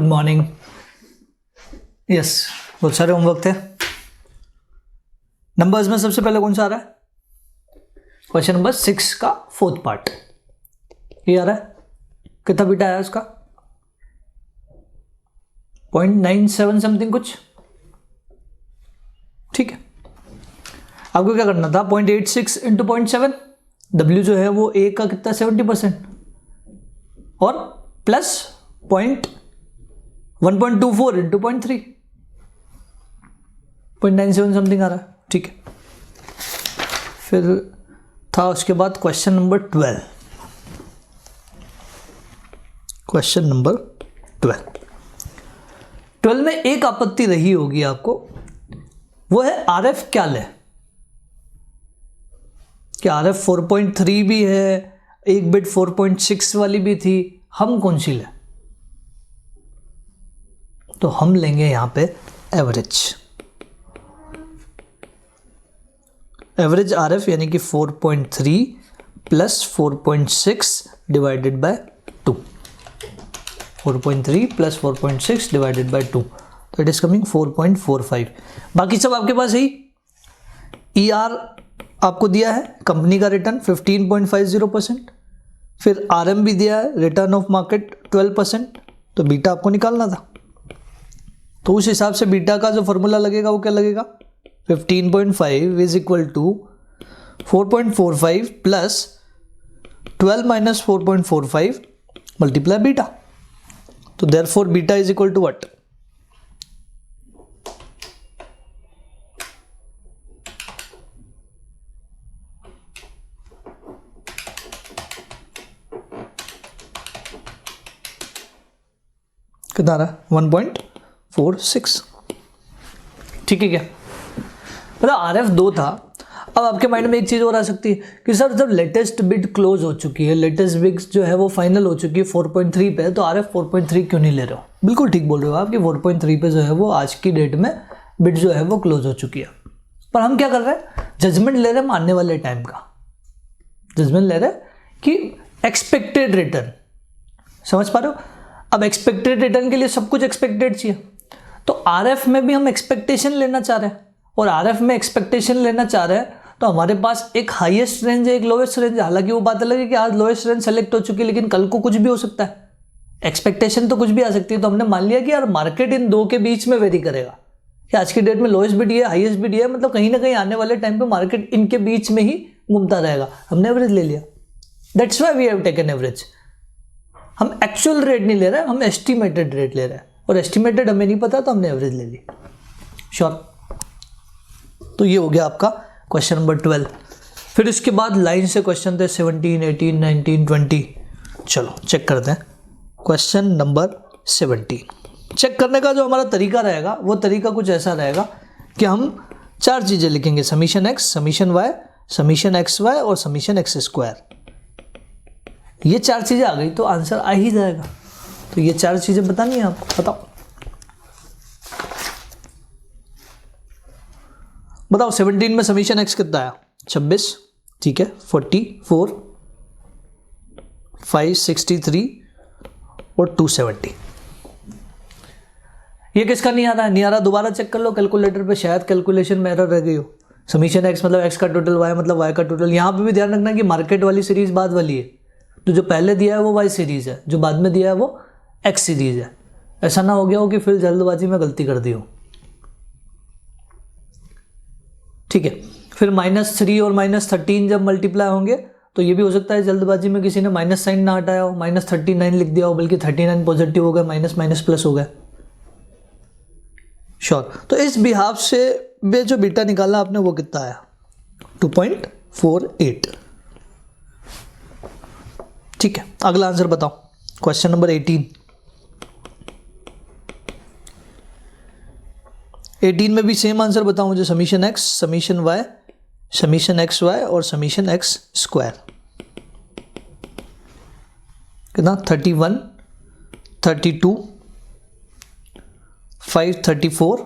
Good morning. Yes, बहुत सारे homework थे। नंबर्स में सबसे पहले कौन सा आ रहा है? क्वेश्चन नंबर 6 का 4th पार्ट ये आ रहा है। कितना बीटा आया उसका? 0.97 समथिंग कुछ। ठीक है, आपको क्या करना था? 0.86 इंटू 0.7, W जो है वो A का कितना 70% और प्लस 1.24 इंटू 0.3, 0.97 समथिंग आ रहा है। ठीक है, फिर था उसके बाद क्वेश्चन नंबर 12। क्वेश्चन नंबर 12 में एक आपत्ति रही होगी आपको, वो है RF क्या ले। क्या RF 4.3 भी है, एक बिट 4.6 वाली भी थी, हम कौन सी ले? तो हम लेंगे यहां पे एवरेज RF यानी कि 4.3 plus 4.6 divided by 2, 4.3 plus 4.6 divided by 2, तो इट इज कमिंग 4.45। बाकी सब आपके पास है। ER आपको दिया है कंपनी का रिटर्न 15.50%, फिर RM भी दिया है रिटर्न ऑफ मार्केट 12%, तो बीटा आपको निकालना था। तो उस हिसाब से बीटा का जो फॉर्मूला लगेगा वो क्या लगेगा? 15.5 is equal to 4.45 plus 12 minus 4.45 multiply beta. तो therefore beta is equal to what? कितना आ रहा है? 1.46। ठीक है क्या? मतलब RF 2 था। अब आपके माइंड में एक चीज और आ सकती है कि सर जब लेटेस्ट बिड क्लोज हो चुकी है, लेटेस्ट बिड जो है वो फाइनल हो चुकी है 4.3 पे, तो RF 4.3 क्यों नहीं ले रहे हो? बिल्कुल ठीक बोल रहे हो आप कि 4.3 पे जो है वो आज की डेट में बिड जो है वो क्लोज हो चुकी है। पर हम क्या कर रहे हैं? जजमेंट ले रहे हैं आने वाले टाइम का। जजमेंट ले रहे हैं कि एक्सपेक्टेड रिटर्न, समझ पा रहे हो? अब एक्सपेक्टेड रिटर्न के लिए सब कुछ एक्सपेक्टेड चाहिए, तो RF में भी हम एक्सपेक्टेशन लेना चाह रहे हैं, और RF में एक्सपेक्टेशन लेना चाह रहे हैं तो हमारे पास एक हाईएस्ट रेंज है, एक लोएस्ट रेंज है। हालांकि वो बात अलग है कि आज लोएस्ट रेंज सेलेक्ट हो चुकी है, लेकिन कल को कुछ भी हो सकता है, एक्सपेक्टेशन तो कुछ भी आ सकती है। तो हमने मान लिया कि यार मार्केट इन दो के बीच में वेरी करेगा कि आज की डेट में लोएस्ट बिड है, हाईएस्ट बिड है, मतलब कहीं ना कहीं आने वाले टाइम पे मार्केट इनके बीच में ही घूमता रहेगा। हमने एवरेज ले लिया, that's why we have taken average. हम एक्चुअल रेट नहीं ले रहे हैं, हम एस्टिमेटेड रेट ले रहे हैं, और एस्टिमेटेड हमें नहीं पता तो हमने एवरेज ले ली। श्योर? तो ये हो गया आपका क्वेश्चन नंबर 12। फिर इसके बाद लाइन से क्वेश्चन थे 17, 18, 19, 20। चलो चेक करते हैं क्वेश्चन नंबर 17। चेक करने का जो हमारा तरीका रहेगा वो तरीका कुछ ऐसा रहेगा कि हम 4 चीजें लिखेंगे, summation x, summation y, summation xy और समीशन x स्क्वायर। ये 4 चीजें आ गई तो आंसर आ ही जाएगा। तो ये 4 चीजें बतानी है आपको, बताओ। बताओ 17 में समीशन x कितना आया? 26। ठीक है, 44, 563 और 270। ये किसका नहीं आ रहा है? नहीं आ रहा, दोबारा चेक कर लो कैलकुलेटर पे, शायद कैलकुलेशन में एरर रह गई हो। समीशन x मतलब x का टोटल, y मतलब y का टोटल। यहां पे भी ध्यान रखना कि मार्केट वाली सीरीज बाद वाली है, तो जो पहले दिया है वो y सीरीज है, जो बाद में दिया है वो x सीरीज है। ऐसा ना हो गया हो कि फिर जल्दबाजी में गलती कर दी हो। ठीक है, फिर -3 और -13 जब मल्टीप्लाई होंगे तो ये भी हो सकता है जल्दबाजी में किसी ने माइनस साइन ना हटाया हो, -39 लिख दिया हो, बल्कि 39 पॉजिटिव हो गया, माइनस माइनस प्लस हो गया। श्योर? तो इस बिहाफ से बे जो बीटा निकाला आपने वो कितना आया? 2.48। ठीक है, अगला आंसर बताओ, क्वेश्चन नंबर 18। 18 में भी सेम आंसर बताओ मुझे, summation x, summation y, summation xy और समीशन x स्क्वायर। कितना? 31, 32, 534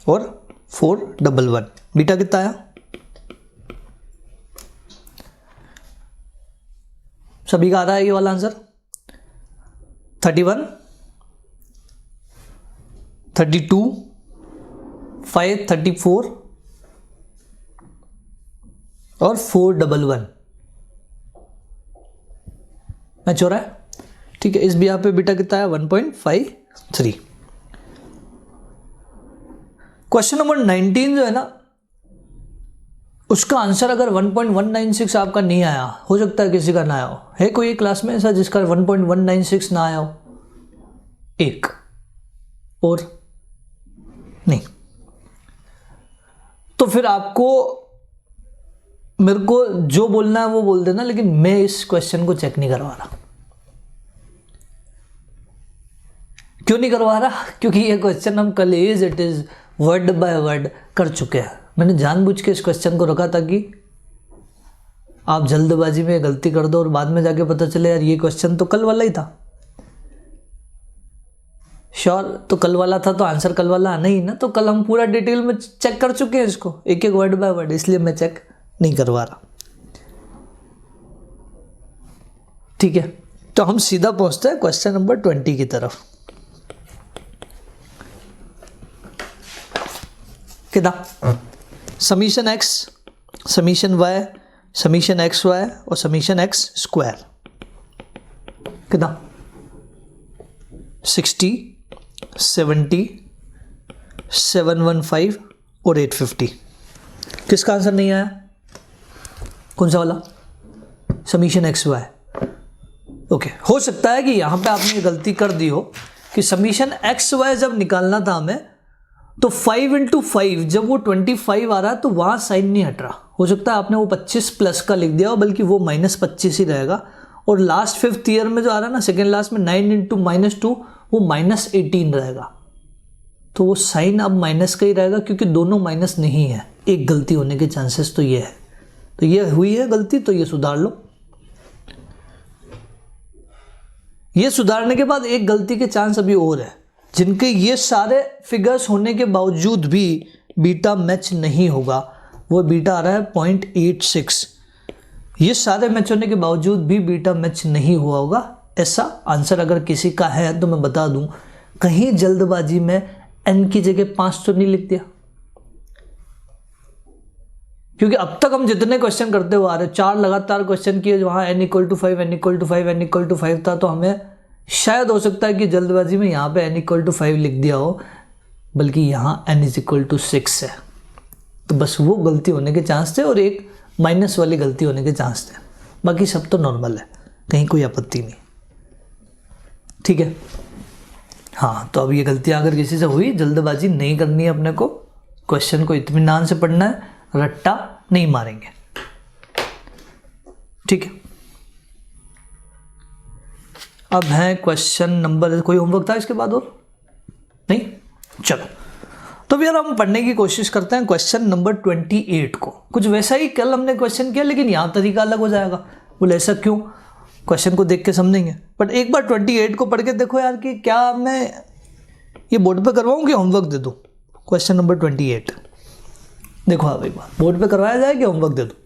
और 411। बीटा कितना आया? सभी का आ रहा है ये वाला आंसर? 31, 32, 5, 34 और 411 मैच हो रहा है। ठीक है, इस भी यहाँ पे बीटा कितना है 1.53। क्वेश्चन नंबर 19 जो है ना, उसका आंसर अगर 1.196 आपका नहीं आया, हो सकता है किसी का ना आया हो। है कोई एक क्लास में ऐसा जिसका 1.196 ना आया हो? एक और नहीं। तो फिर आपको मेरे को जो बोलना है वो बोल देना, लेकिन मैं इस क्वेश्चन को चेक नहीं करवा रहा। क्यों नहीं करवा रहा? क्योंकि ये क्वेश्चन हम कल as it is word by word कर चुके हैं। मैंने जानबूझ के इस क्वेश्चन को रखा था कि आप जल्दबाजी में गलती कर दो और बाद में जाके पता चले यार ये क्वेश्चन तो कल वाला ही था। श्योर, तो कल वाला था तो आंसर कल वाला आना ही ना। तो कल हम पूरा डिटेल में चेक कर चुके हैं इसको, एक एक वर्ड बाय वर्ड, इसलिए मैं चेक नहीं करवा रहा। ठीक है, तो हम सीधा पहुंचते हैं क्वेश्चन नंबर 20 की तरफ। कितना? Summation X, summation Y, summation X Y और समीशन एक्स स्क्वायर। कितना? 60, 70, 715 और 850। किसका आंसर नहीं आया? कौन सा वाला? Summation X Y. ओके, हो सकता है कि यहां पे आपने गलती कर दी हो कि समीशन एक्स वाई जब निकालना था हमें, तो 5 इंटू 5 जब वो 25 आ रहा है तो वहां साइन नहीं हट रहा। हो सकता है आपने वो 25 प्लस का लिख दिया हो, बल्कि वो -25 ही रहेगा। और लास्ट 5th ईयर में जो आ रहा है ना, सेकेंड लास्ट में 9 इंटू -2 वो -18 रहेगा। तो वो साइन अब माइनस का ही रहेगा, क्योंकि दोनों माइनस नहीं है। एक गलती होने के चांसेस तो ये है। तो ये हुई है गलती, तो ये सुधार लो। ये सुधारने के बाद एक गलती के चांस अभी और है, जिनके ये सारे फिगर्स होने के बावजूद भी बीटा मैच नहीं होगा। वो बीटा आ रहा है 0.86। ये सारे मैच होने के बावजूद भी बीटा मैच नहीं हुआ होगा। ऐसा आंसर अगर किसी का है तो मैं बता दूं, कहीं जल्दबाजी में n की जगह 5 तो नहीं लिख दिया। क्योंकि अब तक हम जितने क्वेश्चन करते हुए आ रहे, 4 लगातार क्वेश्चन किए वहां n = 5, n = 5, n = 5 था, तो हमें शायद हो सकता है कि जल्दबाजी में यहाँ पे n = 5 लिख दिया हो, बल्कि यहाँ n = 6 है। तो बस वो गलती होने के चांस थे और एक माइनस वाली गलती होने के चांस थे। बाकी सब तो नॉर्मल है, कहीं कोई आपत्ति नहीं। ठीक है, हाँ। तो अब ये गलती अगर किसी से हुई, जल्दबाजी नहीं करनी है अपने को, क्वेश्चन को इत्मीनान से पढ़ना है, रट्टा नहीं मारेंगे। ठीक है, अब है क्वेश्चन नंबर, कोई होमवर्क था इसके बाद और नहीं? चलो, तो यार हम पढ़ने की कोशिश करते हैं क्वेश्चन नंबर 28 को। कुछ वैसा ही कल हमने क्वेश्चन किया, लेकिन यहाँ तरीका अलग हो जाएगा। बोले ऐसा क्यों? क्वेश्चन को देख के समझेंगे, बट एक बार 28 को पढ़ के देखो यार कि क्या मैं ये बोर्ड पे करवाऊँ कि होमवर्क दे दूँ। क्वेश्चन नंबर 28 देखो, आप एक बार बोर्ड पे करवाया जाए कि होमवर्क दे दूँ?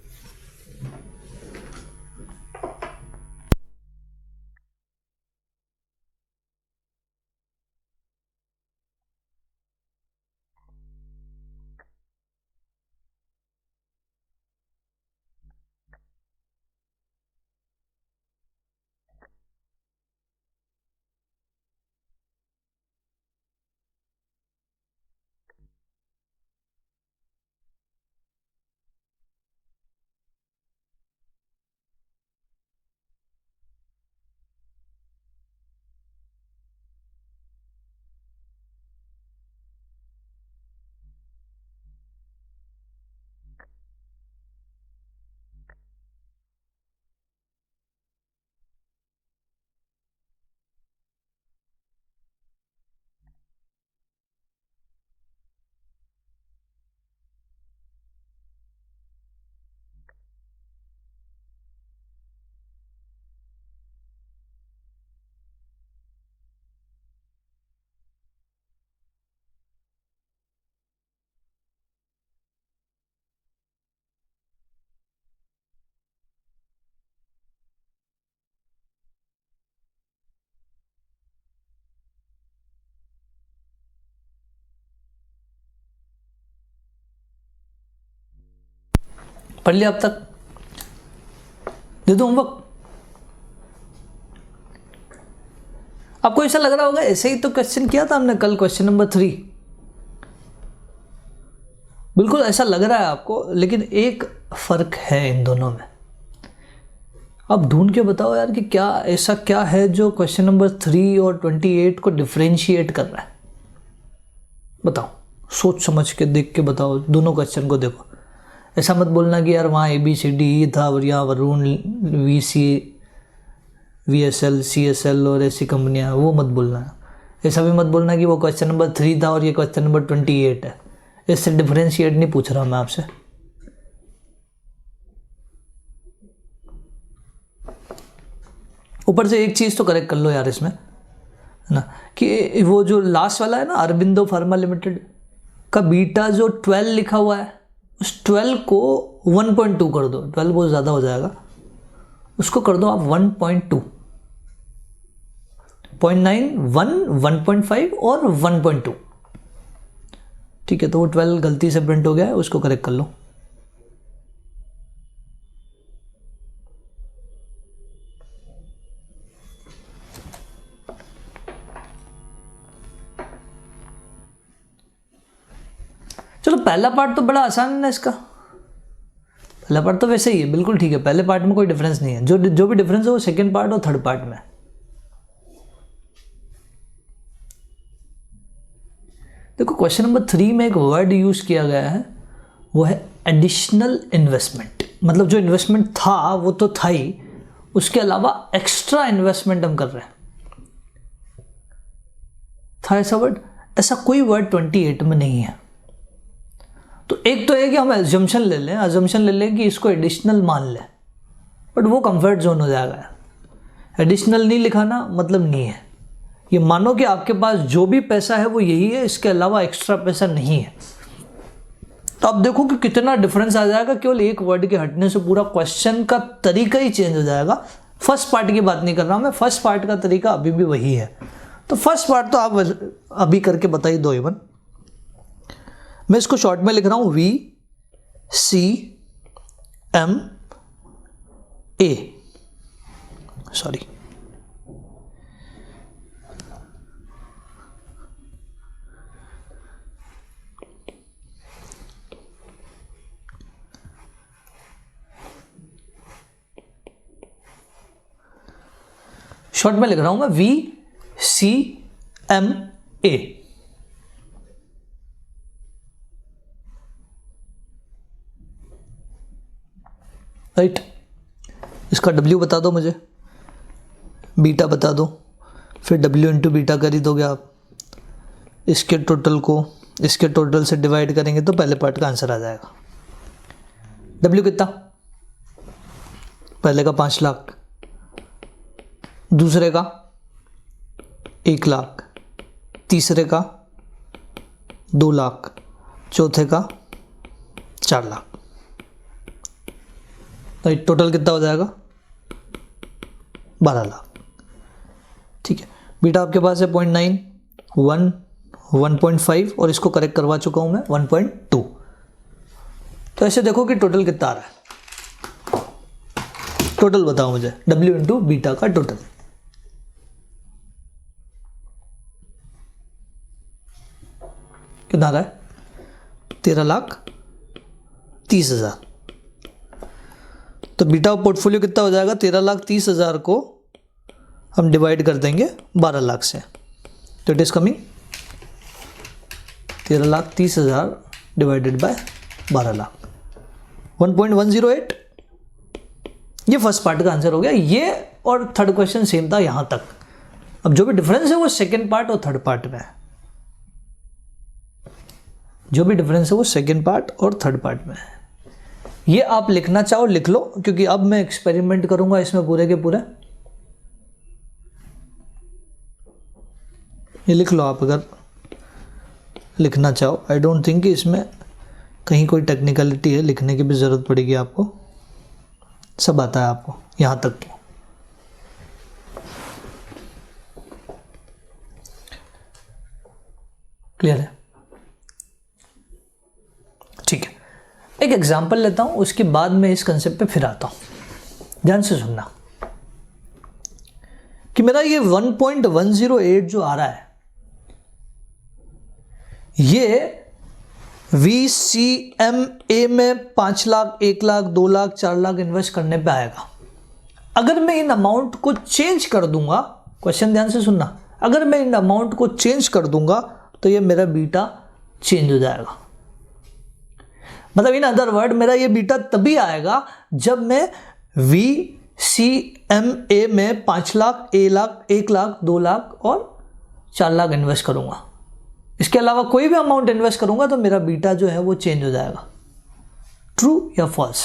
पढ़ लिया अब तक? दे दो होमवर्क। आपको ऐसा लग रहा होगा ऐसे ही तो क्वेश्चन किया था हमने कल, क्वेश्चन नंबर 3। बिल्कुल ऐसा लग रहा है आपको, लेकिन एक फर्क है इन दोनों में। अब ढूंढ के बताओ यार कि क्या ऐसा क्या है जो क्वेश्चन नंबर 3 और 28 को डिफरेंशिएट कर रहा है। बताओ, सोच समझ के देख के बताओ, दोनों क्वेश्चन को देखो। ऐसा मत बोलना कि यार वहाँ ABCD था और यहाँ वरुण, VC, VSL, CSL और ऐसी कंपनियाँ, वो मत बोलना। ऐसा भी मत बोलना कि वो क्वेश्चन नंबर 3 था और ये क्वेश्चन नंबर 28 है। इससे डिफरेंशिएट नहीं पूछ रहा मैं आपसे। ऊपर से एक चीज़ तो करेक्ट कर लो यार इसमें, है ना, कि वो जो लास्ट वाला है ना, अरबिंदो फार्मा लिमिटेड का बीटा जो 12 लिखा हुआ है, उस 12 को 1.2 कर दो। 12 बहुत ज़्यादा हो जाएगा, उसको कर दो आप 1.2, 0.9, 1, 1.5 और 1.2। ठीक है, तो वो 12 गलती से प्रिंट हो गया है, उसको करेक्ट कर लो। चलो पहला पार्ट तो बड़ा आसान है ना इसका। पहला पार्ट तो वैसे ही है, बिल्कुल ठीक है। पहले पार्ट में कोई डिफरेंस नहीं है। जो भी डिफरेंस है वो सेकेंड पार्ट और थर्ड पार्ट में। देखो क्वेश्चन नंबर 3 में एक वर्ड यूज किया गया है, वो है एडिशनल इन्वेस्टमेंट। मतलब जो इन्वेस्टमेंट था वो तो था ही, उसके अलावा एक्स्ट्रा इन्वेस्टमेंट हम कर रहे हैं। था ऐसा वर्ड? ऐसा कोई वर्ड 28 में नहीं है। तो एक तो है कि हम अजम्पशन ले लें कि इसको एडिशनल मान लें, बट वो कंफर्ट जोन हो जाएगा। एडिशनल नहीं लिखाना मतलब नहीं है, ये मानो कि आपके पास जो भी पैसा है वो यही है, इसके अलावा एक्स्ट्रा पैसा नहीं है। तो आप देखो कि कितना डिफरेंस आ जाएगा केवल एक वर्ड के हटने से। पूरा क्वेश्चन का तरीका ही चेंज हो जाएगा। फर्स्ट पार्ट की बात नहीं कर रहा हूं मैं, फर्स्ट पार्ट का तरीका अभी भी वही है। तो फर्स्ट पार्ट तो आप अभी करके बताइए दो इवन। मैं इसको शॉर्ट में लिख रहा हूं VCMA, सॉरी। शॉर्ट में लिख रहा हूं मैं VCMA। राइट, इसका W बता दो मुझे, बीटा बता दो, फिर W इंटू बीटा कर ही दोगे आप। इसके टोटल को इसके टोटल से डिवाइड करेंगे तो पहले पार्ट का आंसर आ जाएगा। W कितना? पहले का 5 लाख, दूसरे का 1 लाख, तीसरे का 2 लाख, चौथे का 4 लाख। तो टोटल कितना हो जाएगा? 12 लाख। ठीक है, बीटा आपके पास है 0.9, 1, 1.5 और इसको करेक्ट करवा चुका हूं मैं 1.2। तो ऐसे देखो कि टोटल कितना आ रहा है। टोटल बताओ मुझे, W इंटू बीटा का टोटल। कितना आ रहा है? 13,30,000। तो बीटा पोर्टफोलियो कितना हो जाएगा? 13,30,000 को हम डिवाइड कर देंगे 12 लाख से, तो it is coming 13,30,000 divided by 12 lakh, 1.108। ये फर्स्ट पार्ट का आंसर हो गया। ये और थर्ड क्वेश्चन सेम था यहां तक। अब जो भी डिफरेंस है वो सेकेंड पार्ट और थर्ड पार्ट में है। जो भी डिफरेंस है वो सेकेंड पार्ट और थर्ड पार्ट में है। ये आप लिखना चाहो लिख लो, क्योंकि अब मैं एक्सपेरिमेंट करूंगा इसमें पूरे के पूरे। ये लिख लो आप अगर लिखना चाहो। आई डोंट थिंक कि इसमें कहीं कोई टेक्निकलिटी है, लिखने की भी ज़रूरत पड़ेगी आपको। सब आता है आपको यहां तक तो। क्लियर है? ठीक है, एक एग्जांपल लेता हूं, उसके बाद में इस कंसेप्ट पे फिर आता हूं। ध्यान से सुनना कि मेरा ये 1.108 जो आ रहा है, ये VCMA में 5 लाख, 1 लाख, 2 लाख, 4 लाख इन्वेस्ट करने पे आएगा। अगर मैं इन अमाउंट को चेंज कर दूंगा, क्वेश्चन ध्यान से सुनना, अगर मैं इन अमाउंट को चेंज कर दूंगा तो ये मेरा बीटा चेंज हो जाएगा। मतलब इन अदर वर्ड मेरा ये बीटा तभी आएगा जब मैं VCMA में 5 लाख, 1 लाख, 2 लाख और 4 लाख इन्वेस्ट करूंगा। इसके अलावा कोई भी अमाउंट इन्वेस्ट करूंगा तो मेरा बीटा जो है वो चेंज हो जाएगा। ट्रू या फॉल्स?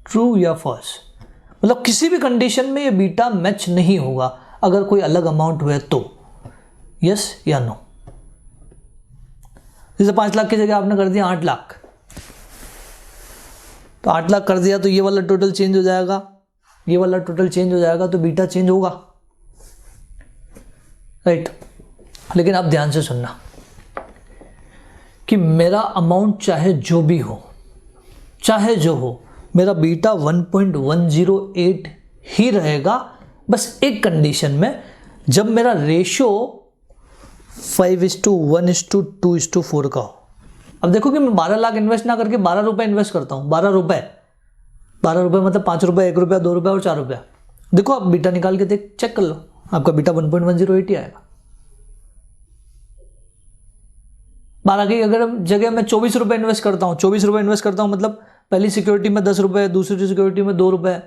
ट्रू या फॉल्स? मतलब किसी भी कंडीशन में ये बीटा मैच नहीं होगा अगर कोई अलग अमाउंट हुए तो। यस या नो? जैसे 5 लाख की जगह आपने कर दिया 8 लाख, तो 8 लाख कर दिया तो ये वाला टोटल चेंज हो जाएगा, ये वाला टोटल चेंज हो जाएगा, तो बीटा चेंज होगा, राइट? लेकिन अब ध्यान से सुनना कि मेरा अमाउंट चाहे जो भी हो, चाहे जो हो, मेरा बीटा 1.108 ही रहेगा, बस एक कंडीशन में, जब मेरा रेशियो 5:1:2:4 का हो। अब देखो कि मैं 12 लाख इन्वेस्ट ना करके 12 रुपए इन्वेस्ट करता हूँ। 12 रुपए मतलब 5 रुपए, 1 रुपया, 2 रुपया और 4 रुपया। देखो आप बीटा निकाल के चेक कर लो, आपका बीटा 1.108 ही आएगा। 12 की अगर जगह मैं 24 रुपए इन्वेस्ट करता हूँ, 24 रुपए इन्वेस्ट करता हूँ, मतलब पहली सिक्योरिटी में 10 रुपए, दूसरी सिक्योरिटी में 2 रुपए,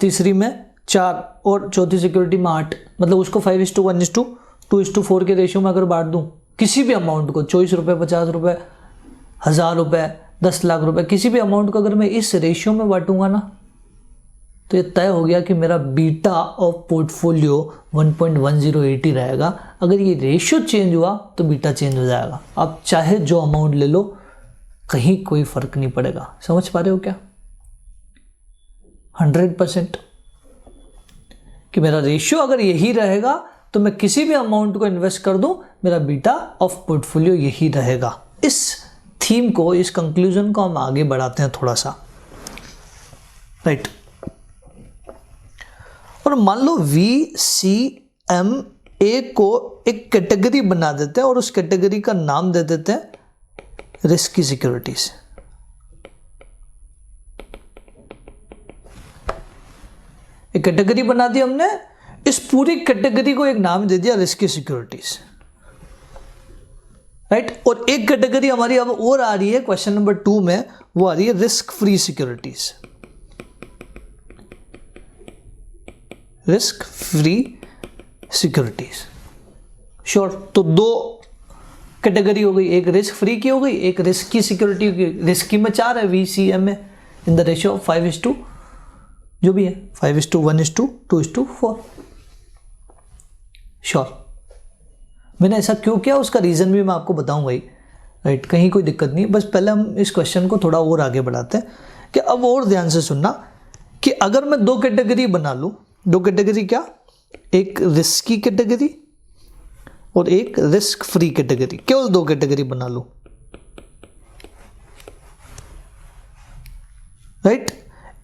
तीसरी में 4 और चौथी सिक्योरिटी में 8, मतलब उसको 5:1:2:4 के रेशियो में अगर बांट दूं किसी भी अमाउंट को, 24 रुपए, 50 रुपए, 1000 रुपए, 10 लाख रुपए, किसी भी अमाउंट को अगर मैं इस रेशियो में बांटूंगा ना, तो ये तय हो गया कि मेरा बीटा ऑफ पोर्टफोलियो 1.108 ही रहेगा। अगर ये रेशियो चेंज हुआ तो बीटा चेंज हो जाएगा। आप चाहे जो अमाउंट ले लो, कहीं कोई फर्क नहीं पड़ेगा। समझ पा रहे हो क्या? 100% कि मेरा रेशियो अगर यही रहेगा तो मैं किसी भी अमाउंट को इन्वेस्ट कर दूं, मेरा बीटा ऑफ पोर्टफोलियो यही रहेगा। इस थीम को, इस कंक्लूजन को हम आगे बढ़ाते हैं थोड़ा सा, राइट? और मान लो VCMA को एक कैटेगरी बना देते हैं और उस कैटेगरी का नाम दे देते हैं रिस्की सिक्योरिटीज। एक कैटेगरी बना दी हमने, इस पूरी कैटेगरी को एक नाम दे दिया रिस्की सिक्योरिटीज, राइट? और एक कैटेगरी हमारी अब और आ रही है क्वेश्चन नंबर 2 में, वो आ रही है risk free securities. Risk free securities, sure. तो 2 कैटेगरी हो गई, एक रिस्क फ्री की हो गई, एक रिस्क की सिक्योरिटी की। रिस्क में 4 है VCMA in the ratio of 5 जो भी है 5:1:2:4, श्योर। मैंने ऐसा क्यों किया उसका रीज़न भी मैं आपको बताऊंगा ही, राइट? कहीं कोई दिक्कत नहीं, बस पहले हम इस क्वेश्चन को थोड़ा और आगे बढ़ाते हैं कि अब और ध्यान से सुनना कि अगर मैं 2 कैटेगरी बना लूँ, 2 कैटेगरी क्या, एक रिस्की कैटेगरी और एक रिस्क फ्री कैटेगरी, केवल 2 कैटेगरी बना लूँ, राइट?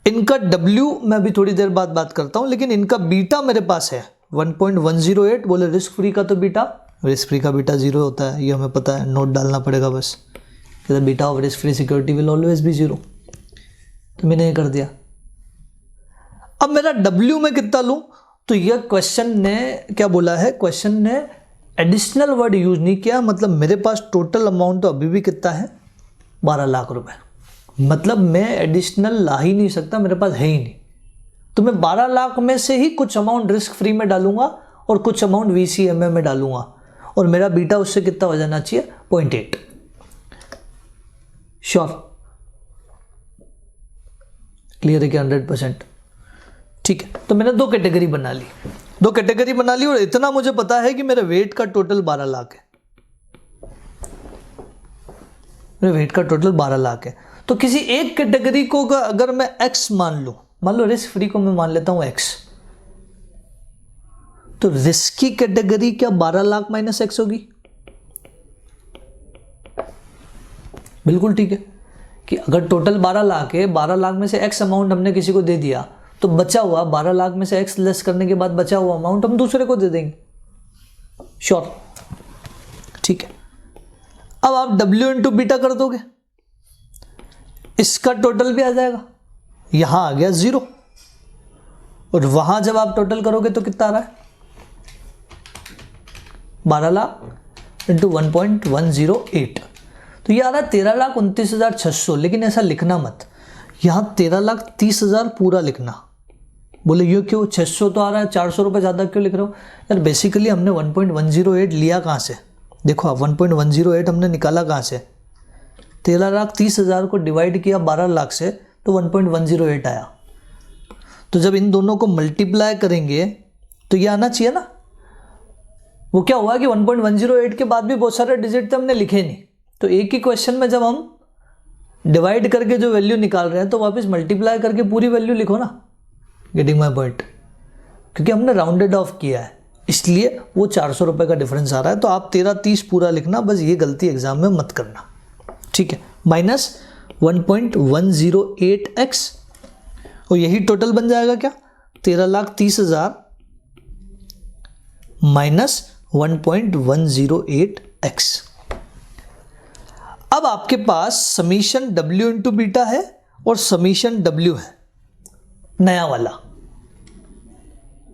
इनका W मैं अभी थोड़ी देर बाद बात करता हूं, लेकिन इनका बीटा मेरे पास है 1.108। बोले रिस्क फ्री का तो बीटा, रिस्क फ्री का बीटा 0 होता है, ये हमें पता है, नोट डालना पड़ेगा बस। Beta of risk free security will always be 0, तो मैंने ये कर दिया। अब मेरा W में कितना लूं, तो यह क्वेश्चन ने क्या बोला है, क्वेश्चन ने एडिशनल वर्ड यूज नहीं किया, मतलब मेरे पास टोटल अमाउंट तो अभी भी कितना है, 12 लाख रुपए। मतलब मैं एडिशनल ला ही नहीं सकता, मेरे पास है ही नहीं, तो मैं 12 लाख में से ही कुछ अमाउंट रिस्क फ्री में डालूंगा और कुछ अमाउंट VCMA में डालूंगा, और मेरा बीटा उससे कितना हो जाना चाहिए, 0.8, श्योर? क्लियर है कि 100%? ठीक है, तो मैंने 2 कैटेगरी बना ली, 2 कैटेगरी बना ली, और इतना मुझे पता है कि मेरे वेट का टोटल 12 लाख है, मेरे वेट का टोटल 12 लाख है। तो किसी एक कैटेगरी को अगर मैं X मान लो रिस्क फ्री को मैं मान लेता हूं X, तो रिस्क की कैटेगरी क्या 12 लाख माइनस एक्स होगी? बिल्कुल ठीक है कि अगर टोटल 12 लाख है, 12 लाख में से एक्स अमाउंट हमने किसी को दे दिया, तो बचा हुआ 12 लाख में से एक्स लेस करने के बाद बचा हुआ अमाउंट हम दूसरे को दे देंगे। श्योर, ठीक है। अब आप W इंटू बीटा कर दोगे, इसका टोटल भी आ जाएगा, यहां आ गया 0, और वहां जब आप टोटल करोगे तो कितना आ रहा है? 12 लाख इंटू 1.108, तो ये आ रहा है 13,29,600। लेकिन ऐसा लिखना मत, यहां 13,30,000 पूरा लिखना। बोले ये क्यों, 600 तो आ रहा है, 400 रुपये ज़्यादा क्यों लिख रहे हो? यार बेसिकली हमने 1.108 लिया कहाँ से? देखो आप 1.108 हमने निकाला कहाँ से? 13,30,000 को डिवाइड किया 12 लाख से तो 1.108 आया। तो जब इन दोनों को मल्टीप्लाई करेंगे तो ये आना चाहिए ना। वो क्या हुआ कि 1.108 के बाद भी बहुत सारे डिजिट थे, हमने लिखे नहीं। तो एक ही क्वेश्चन में जब हम डिवाइड करके जो वैल्यू निकाल रहे हैं तो वापस मल्टीप्लाई करके पूरी वैल्यू लिखो ना। Getting my point? क्योंकि हमने राउंडेड ऑफ किया है इसलिए वो 400 रुपये का डिफरेंस आ रहा है। तो आप 1330 पूरा लिखना, बस ये गलती एग्जाम में मत करना, ठीक है। माइनस 1.108x, और यही टोटल बन जाएगा क्या? 13,30,000 माइनस 1.108x। अब आपके पास समीशन W इंटू बीटा है और समीशन W है नया वाला।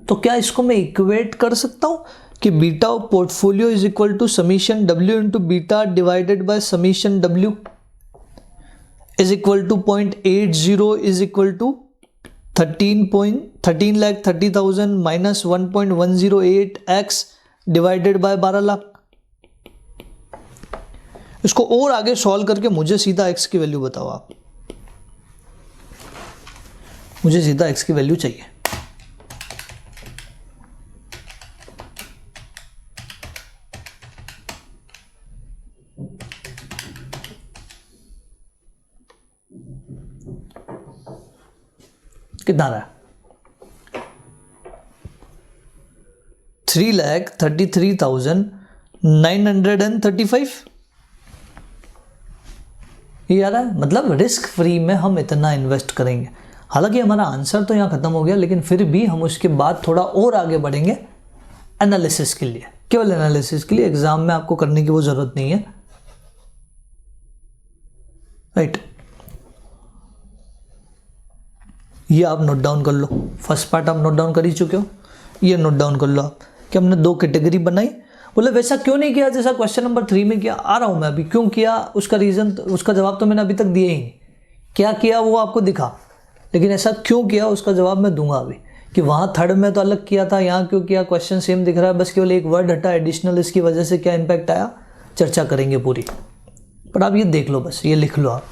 तो क्या इसको मैं इक्वेट कर सकता हूं कि beta of portfolio is equal to summation W into beta divided by summation W is equal to 0.80 is equal to 13,30,000 minus 1.108x divided by 12 lakh. इसको और आगे सॉल्व करके मुझे सीधा x की वैल्यू बताओ आप। मुझे सीधा x की वैल्यू चाहिए। कितना रहा है? 3,33,935 ये आ रहा है। मतलब रिस्क फ्री में हम इतना इन्वेस्ट करेंगे। हालांकि हमारा आंसर तो यहाँ खत्म हो गया, लेकिन फिर भी हम उसके बाद थोड़ा और आगे बढ़ेंगे एनालिसिस के लिए, केवल एनालिसिस के लिए। एग्जाम में आपको करने की वो जरूरत नहीं है, राइट। ये आप नोट डाउन कर लो, फर्स्ट पार्ट आप नोट डाउन कर ही चुके हो। ये नोट डाउन कर लो आप कि हमने 2 कैटेगरी बनाई। बोले वैसा क्यों नहीं किया जैसा क्वेश्चन नंबर 3 में किया? आ रहा हूं मैं अभी, क्यों किया उसका रीजन, उसका जवाब तो मैंने अभी तक दिया ही नहीं। क्या किया वो आपको दिखा, लेकिन ऐसा क्यों किया उसका जवाब मैं दूंगा अभी। कि वहां थर्ड में तो अलग किया था, यहाँ क्यों किया, क्वेश्चन सेम दिख रहा है, बस केवल एक वर्ड हटा एडिशनल, इसकी वजह से क्या इंपैक्ट आया, चर्चा करेंगे पूरी। पर आप ये देख लो, बस ये लिख लो आप।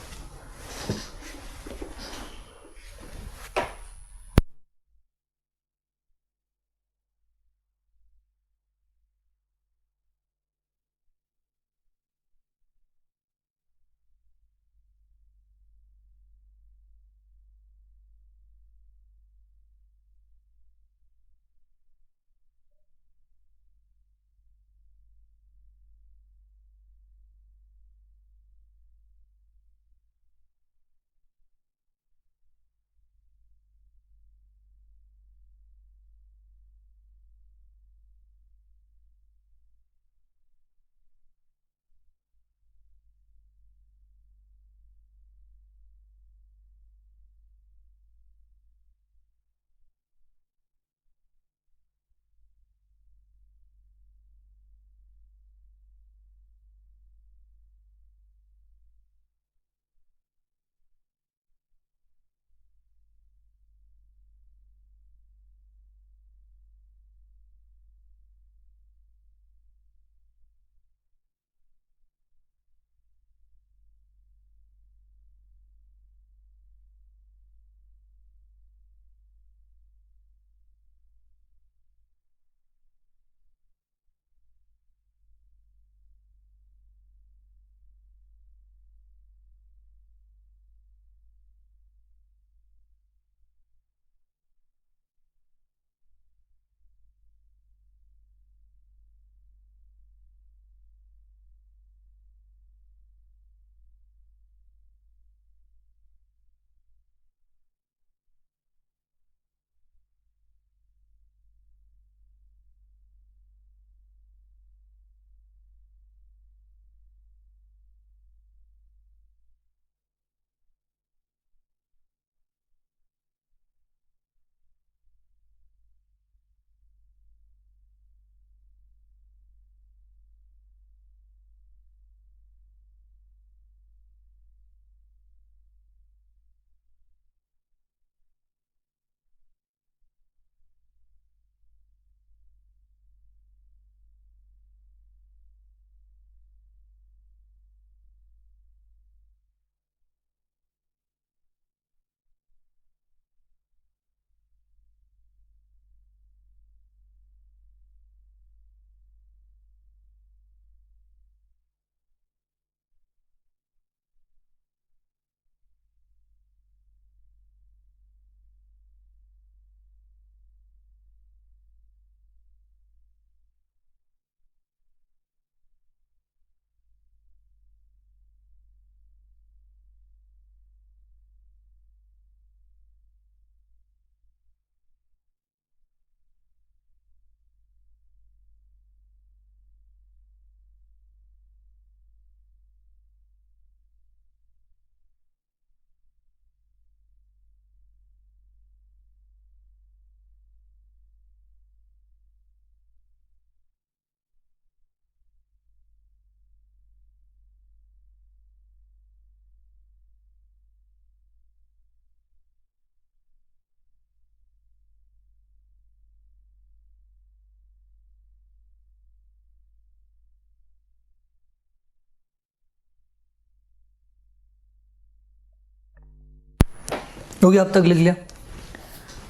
हो गया, अब तक लिख लिया।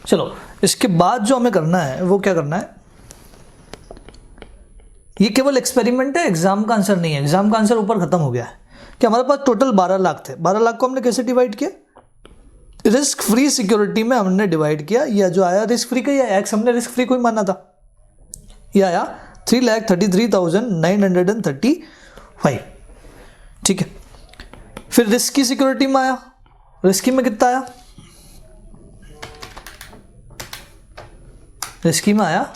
चलो इसके बाद जो हमें करना है वो क्या करना है, ये केवल एक्सपेरिमेंट है, एग्जाम का आंसर नहीं है। एग्जाम का आंसर ऊपर खत्म हो गया है कि हमारे पास टोटल 12 लाख थे। 12 लाख को हमने कैसे डिवाइड किया, रिस्क फ्री सिक्योरिटी में हमने डिवाइड किया। या जो आया रिस्क फ्री का, या एक्स हमने रिस्क फ्री को ही माना था, ये आया 3,33,935। ठीक है, फिर रिस्क की सिक्योरिटी में आया, रिस्की में कितना आया, रिस्की में आया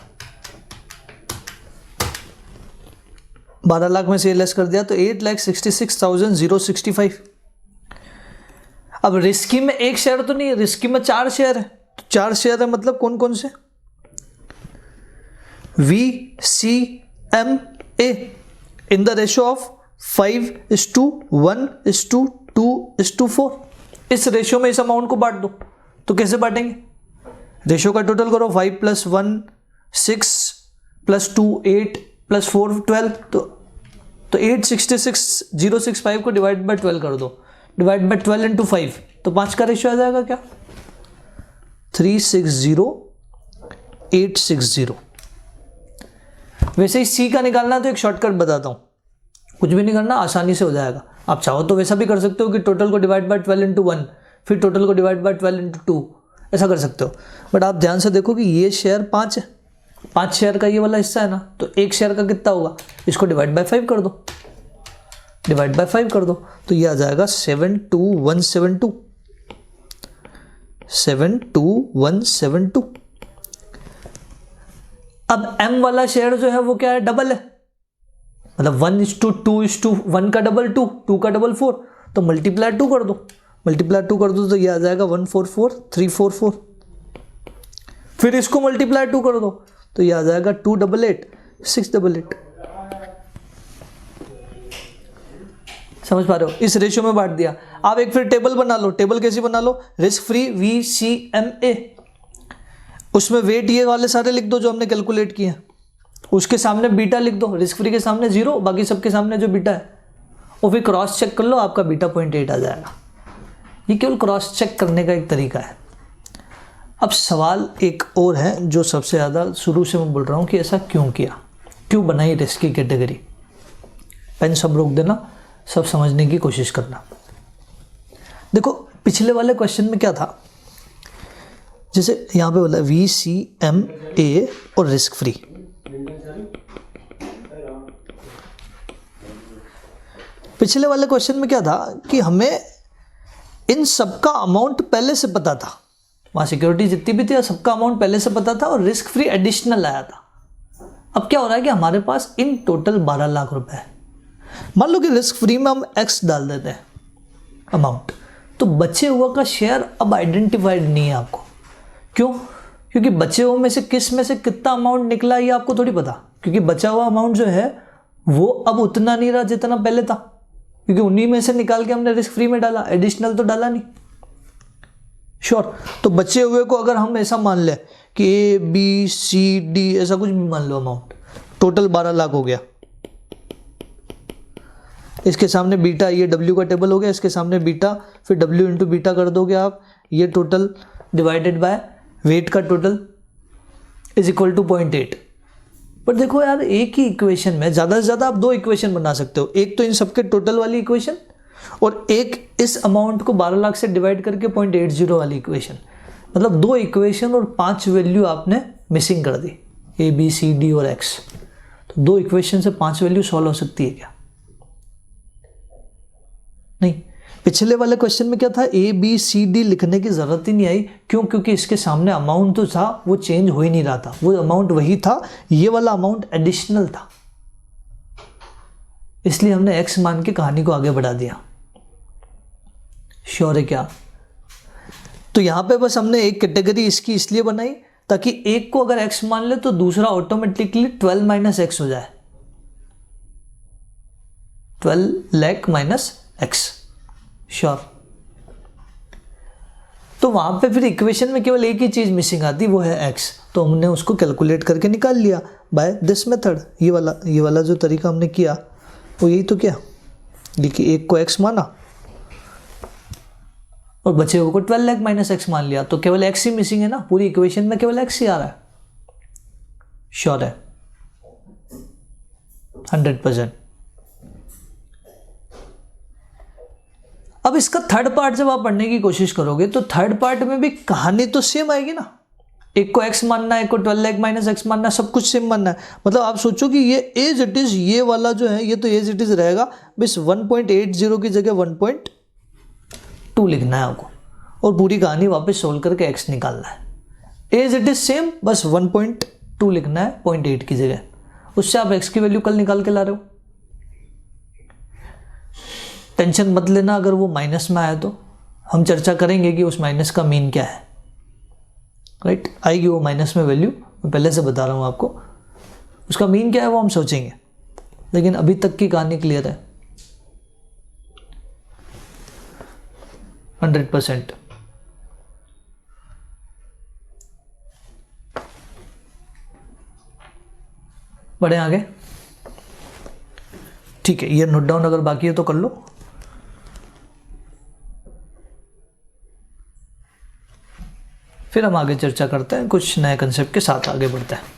12 लाख में से लेस कर दिया तो 8,66,065। अब रिस्की में एक शेयर तो नहीं है, रिस्की में 4 शेयर है। तो 4 शेयर है मतलब कौन कौन से, VCMA in the ratio of 5:1:2:4। इस रेशियो में इस अमाउंट को बांट दो। तो कैसे बांटेंगे, रेशियो का टोटल करो, 5 + 1 6 + 2 8 + 4 12। तो 866,065 को डिवाइड बाय 12 कर दो, डिवाइड बाय 12 × 5, तो 5 का रेशियो आ जाएगा क्या, 360,860। वैसे ही सी का निकालना तो एक शॉर्टकट बताता हूँ, कुछ भी नहीं करना, आसानी से हो जाएगा। आप चाहो तो वैसा भी कर सकते हो कि टोटल को डिवाइड बाय 12 × 1, फिर टोटल को डिवाइड बाय 12 × 2, ऐसा कर सकते हो। बट आप ध्यान से देखो कि ये शेयर 5 है, 5 शेयर का ये वाला हिस्सा है ना, तो एक शेयर का कितना होगा, इसको डिवाइड बाय 5 कर दो, डिवाइड बाय 5 कर दो, तो ये आ जाएगा 72172, 72172। अब m वाला शेयर जो है वो क्या है, डबल है, मतलब 1:2:1 का डबल 2, 2 का डबल 4, तो मल्टीप्लाई 2 कर दो, मल्टीप्लाई 2 कर दो तो ये आ जाएगा 144,344। फिर इसको मल्टीप्लाई 2 कर दो तो ये आ जाएगा 288,688। समझ पा रहे हो, इस रेशियो में बांट दिया। आप एक फिर टेबल बना लो, टेबल कैसी बना लो, रिस्क फ्री VCMA, उसमें वेट ये वाले सारे लिख दो जो हमने कैलकुलेट किए हैं, उसके सामने बीटा लिख दो, रिस्क फ्री के सामने 0, बाकी सबके सामने जो बीटा है, और फिर क्रॉस चेक कर लो, आपका बीटा 0.8 आ जाएगा। ये केवल क्रॉस चेक करने का एक तरीका है। अब सवाल एक और है जो सबसे ज़्यादा शुरू से मैं बोल रहा हूँ कि ऐसा क्यों किया, क्यों बनाई रिस्क की कैटेगरी। पेन सब रोक देना, सब समझने की कोशिश करना। देखो पिछले वाले क्वेश्चन में क्या था, जैसे यहाँ पे बोला VCMA और रिस्क फ्री, पिछले वाले क्वेश्चन में क्या था कि हमें इन सबका अमाउंट पहले से पता था, वहाँ सिक्योरिटी जितनी भी थी सबका अमाउंट पहले से पता था और रिस्क फ्री एडिशनल आया था। अब क्या हो रहा है कि हमारे पास इन टोटल 12 लाख रुपए है। मान लो कि रिस्क फ्री में हम x डाल देते हैं अमाउंट, तो बचे हुआ का शेयर अब आइडेंटिफाइड नहीं है आपको। क्यों, क्योंकि बचे हुए में से किस में से कितना अमाउंट निकला ये आपको थोड़ी पता, क्योंकि बचा हुआ अमाउंट जो है वो अब उतना नहीं रहा जितना पहले था, क्योंकि उन्हीं में से निकाल के हमने रिस्क फ्री में डाला, एडिशनल तो डाला नहीं। श्योर, तो बचे हुए को अगर हम ऐसा मान लें कि ABCD ऐसा कुछ भी मान लो अमाउंट, टोटल 12 लाख हो गया, इसके सामने बीटा, ये W का टेबल हो गया, इसके सामने बीटा, फिर W इंटू बीटा कर दोगे आप, ये टोटल डिवाइडेड बाय वेट का टोटल इज इक्वल टू 0.8। पर देखो यार, एक ही इक्वेशन में ज़्यादा से ज़्यादा आप 2 इक्वेशन बना सकते हो, एक तो इन सबके टोटल वाली इक्वेशन और एक इस अमाउंट को 12 लाख से डिवाइड करके 0.80 वाली इक्वेशन। मतलब 2 इक्वेशन और 5 वैल्यू आपने मिसिंग कर दी, ABCD और X। तो 2 इक्वेशन से 5 वैल्यू सॉल्व हो सकती है क्या, नहीं। पिछले वाले क्वेश्चन में क्या था, ABCD लिखने की जरूरत ही नहीं आई। क्यों, क्योंकि इसके सामने अमाउंट तो था, वो चेंज हो ही नहीं रहा था, वो अमाउंट वही था, ये वाला अमाउंट एडिशनल था, इसलिए हमने X मान के कहानी को आगे बढ़ा दिया। श्योर है क्या? तो यहां पे बस हमने एक कैटेगरी इसकी इसलिए बनाई ताकि एक को अगर X मान ले तो दूसरा ऑटोमेटिकली 12 - X हो जाए, 12 लाख माइनस X। श्योर। तो वहां पे फिर इक्वेशन में केवल एक ही चीज मिसिंग आती, वो है X, तो हमने उसको कैलकुलेट करके निकाल लिया बाय दिस मेथड। ये वाला जो तरीका हमने किया वो यही तो किया, देखिए एक को X माना और बचे हुए को 12 लाख माइनस एक्स मान लिया, तो केवल एक्स ही मिसिंग है ना, पूरी इक्वेशन में केवल एक्स ही आ रहा है। श्योर है 100%। अब इसका थर्ड पार्ट जब आप पढ़ने की कोशिश करोगे तो थर्ड पार्ट में भी कहानी तो सेम आएगी ना, एक को x मानना है, एक को 12 लाख माइनस एक्स मानना है, सब कुछ सेम मानना है। मतलब आप सोचो कि ये एज इट इज, ये वाला जो है ये तो एज इट इज रहेगा, बस 1.80 की जगह 1.2 लिखना है आपको, और पूरी कहानी वापस सोल्व करके x निकालना है। एज इट इज सेम, बस 1.2 लिखना है 0.8 की जगह, उससे आप x की वैल्यू कल निकाल के ला रहे हो। टेंशन मत लेना अगर वो माइनस में आया तो, हम चर्चा करेंगे कि उस माइनस का मीन क्या है, राइट। आएगी वो माइनस में वैल्यू, मैं पहले से बता रहा हूँ आपको, उसका मीन क्या है वो हम सोचेंगे, लेकिन अभी तक की कहानी क्लियर है 100%। बढ़े आगे, ठीक है। ये नोट डाउन अगर बाकी है तो कर लो। फिर हम आगे चर्चा करते हैं, कुछ नए कंसेप्ट के साथ आगे बढ़ते हैं।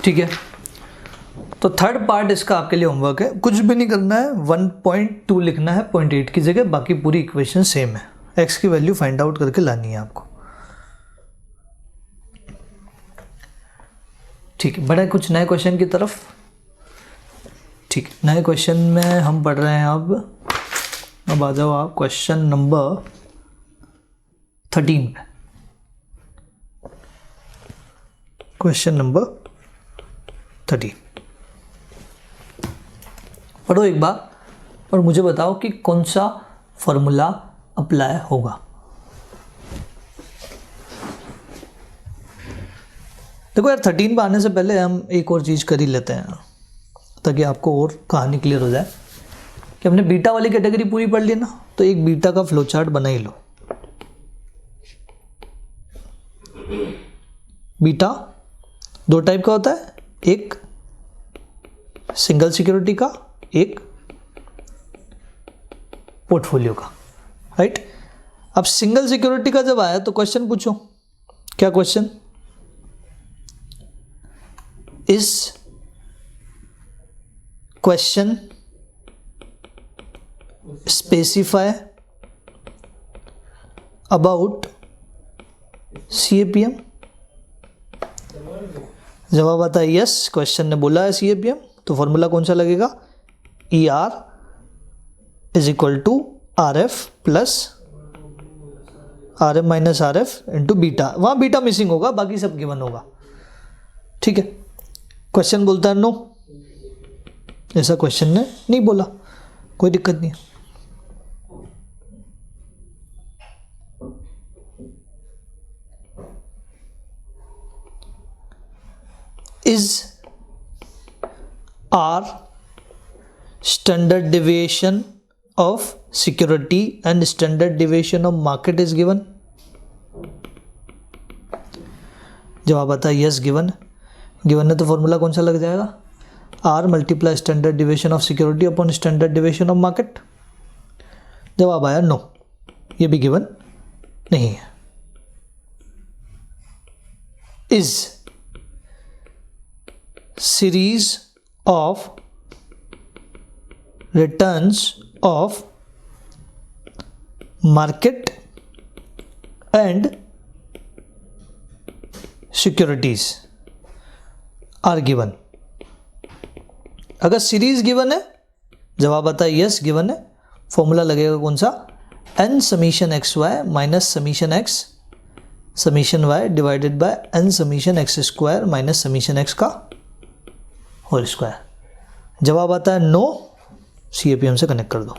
ठीक है, तो थर्ड पार्ट इसका आपके लिए होमवर्क है, कुछ भी नहीं करना है, 1.2 लिखना है 0.8 की जगह, बाकी पूरी इक्वेशन सेम है, x की वैल्यू फाइंड आउट करके लानी है आपको। ठीक है, बढ़े कुछ नए क्वेश्चन की तरफ। ठीक, नए क्वेश्चन में हम पढ़ रहे हैं अब आ जाओ आप क्वेश्चन नंबर 13 पे। क्वेश्चन नंबर 13 पढ़ो एक बार और मुझे बताओ कि कौन सा फॉर्मूला अप्लाई होगा। देखो यार, 13 पे आने से पहले हम एक और चीज़ कर ही लेते हैं ताकि आपको और कहानी क्लियर हो जाए कि हमने बीटा वाली कैटेगरी पूरी पढ़ ली ना, तो एक बीटा का फ्लो चार्ट बना ही लो। बीटा दो टाइप का होता है, एक सिंगल सिक्योरिटी का, एक पोर्टफोलियो का, राइट। अब सिंगल सिक्योरिटी का जब आया तो क्वेश्चन पूछो, क्या क्वेश्चन? इस क्वेश्चन स्पेसिफाई अबाउट CAPM। जवाब आता है यस, क्वेश्चन ने बोला है CAPM, तो फॉर्मूला कौन सा लगेगा? ER is equal to RF plus RM minus RF into beta. वहां बीटा मिसिंग होगा, बाकी सब गिवन होगा, ठीक है। क्वेश्चन बोलता है नो, ऐसा क्वेश्चन ने नहीं बोला, कोई दिक्कत नहीं है। is R standard deviation of security and standard deviation of market is given? जवाब आता है यस गिवन है, तो फॉर्मूला कौन सा लग जाएगा? R multiply standard deviation of security upon standard deviation of market. जवाब आया नो, ये भी गिवन नहीं है। Is series of returns of market and securities are given. अगर सीरीज गिवन है, जवाब आता है यस गिवन है, फॉर्मूला लगेगा कौन सा? N summation X Y minus summation X summation Y divided by N summation X square minus summation X का होल स्क्वायर। जवाब आता है नो, CAPM से कनेक्ट कर दो।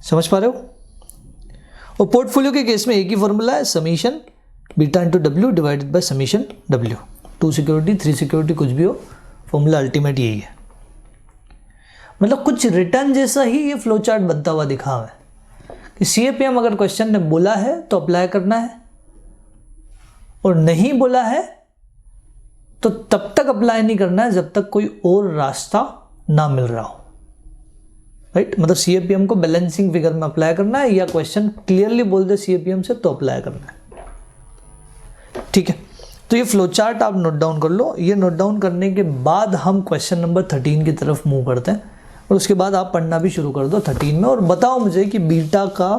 समझ पा रहे हो? और पोर्टफोलियो के केस में एक ही फॉर्मूला है, summation beta into W divided by summation W. 2 security 3 security कुछ भी हो, फॉर्मूला अल्टीमेट यही है। मतलब कुछ रिटर्न जैसा ही ये फ्लो चार्ट बनता हुआ दिखा हुआ है कि CAPM अगर क्वेश्चन ने बोला है तो अप्लाई करना है, और नहीं बोला है तो तब तक अप्लाई नहीं करना है जब तक कोई और रास्ता ना मिल रहा हो। राइट, मतलब CAPM को बैलेंसिंग फिगर में अप्लाई करना है, या क्वेश्चन क्लियरली बोल दे CAPM से तो अप्लाई करना है। ठीक है, तो ये फ्लो चार्ट आप नोट डाउन कर लो। ये नोट डाउन करने के बाद हम क्वेश्चन नंबर 13 की तरफ मूव करते हैं, और उसके बाद आप पढ़ना भी शुरू कर दो 13 में, और बताओ मुझे कि बीटा का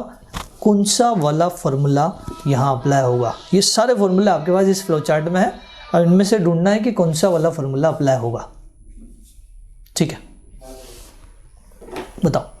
कौन सा वाला फॉर्मूला यहाँ अप्लाई होगा। ये सारे फॉर्मूले आपके पास इस फ्लो चार्ट में है, और इनमें से ढूंढना है कि कौन सा वाला फॉर्मूला अप्लाई होगा। ठीक है, बताओ।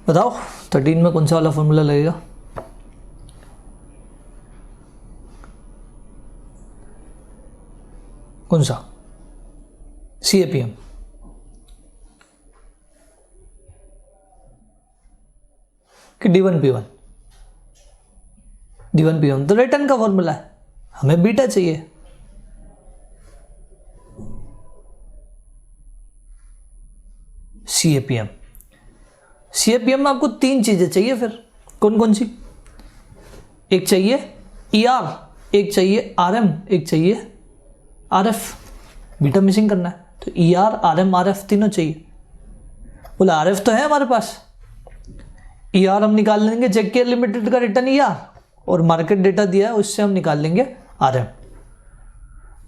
बताओ 13 में कौन सा वाला फॉर्मूला लगेगा? कौन सा? CAPM। कि D1P1? D1P1 तो रिटर्न का फॉर्मूला है, हमें बीटा चाहिए। CAPM में आपको 3 चीजें चाहिए, फिर कौन कौन सी? एक चाहिए ER, एक चाहिए RM, एक चाहिए RF। बीटा मिसिंग करना है तो ER, RM, RF तीनों चाहिए। बोला RF तो है हमारे पास, ER हम निकाल लेंगे, जेक केयर लिमिटेड का रिटर्न ER, और मार्केट डेटा दिया है उससे हम निकाल लेंगे RM।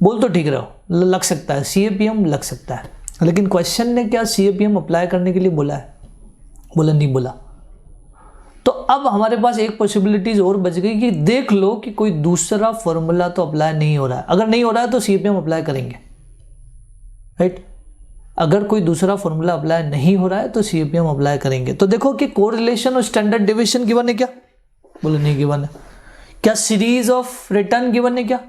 बोल तो ठीक रहो, लग सकता है CAPM लग सकता है, लेकिन क्वेश्चन ने क्या CAPM अप्लाई करने के लिए बोला है? बोला नहीं बोला। तो अब हमारे पास एक पॉसिबिलिटीज और बच गई कि देख लो कि कोई दूसरा फॉर्मूला तो अप्लाई नहीं हो रहा है। अगर नहीं हो रहा है तो CAPM अप्लाई करेंगे, राइट। अगर कोई दूसरा फॉर्मूला अप्लाई नहीं हो रहा है तो CAPM अप्लाई करेंगे। तो देखो कि कोरिलेशन और स्टैंडर्ड डेविएशन गिवन है क्या? बोले नहीं गिवन है। क्या सीरीज ऑफ रिटर्न गिवन है क्या?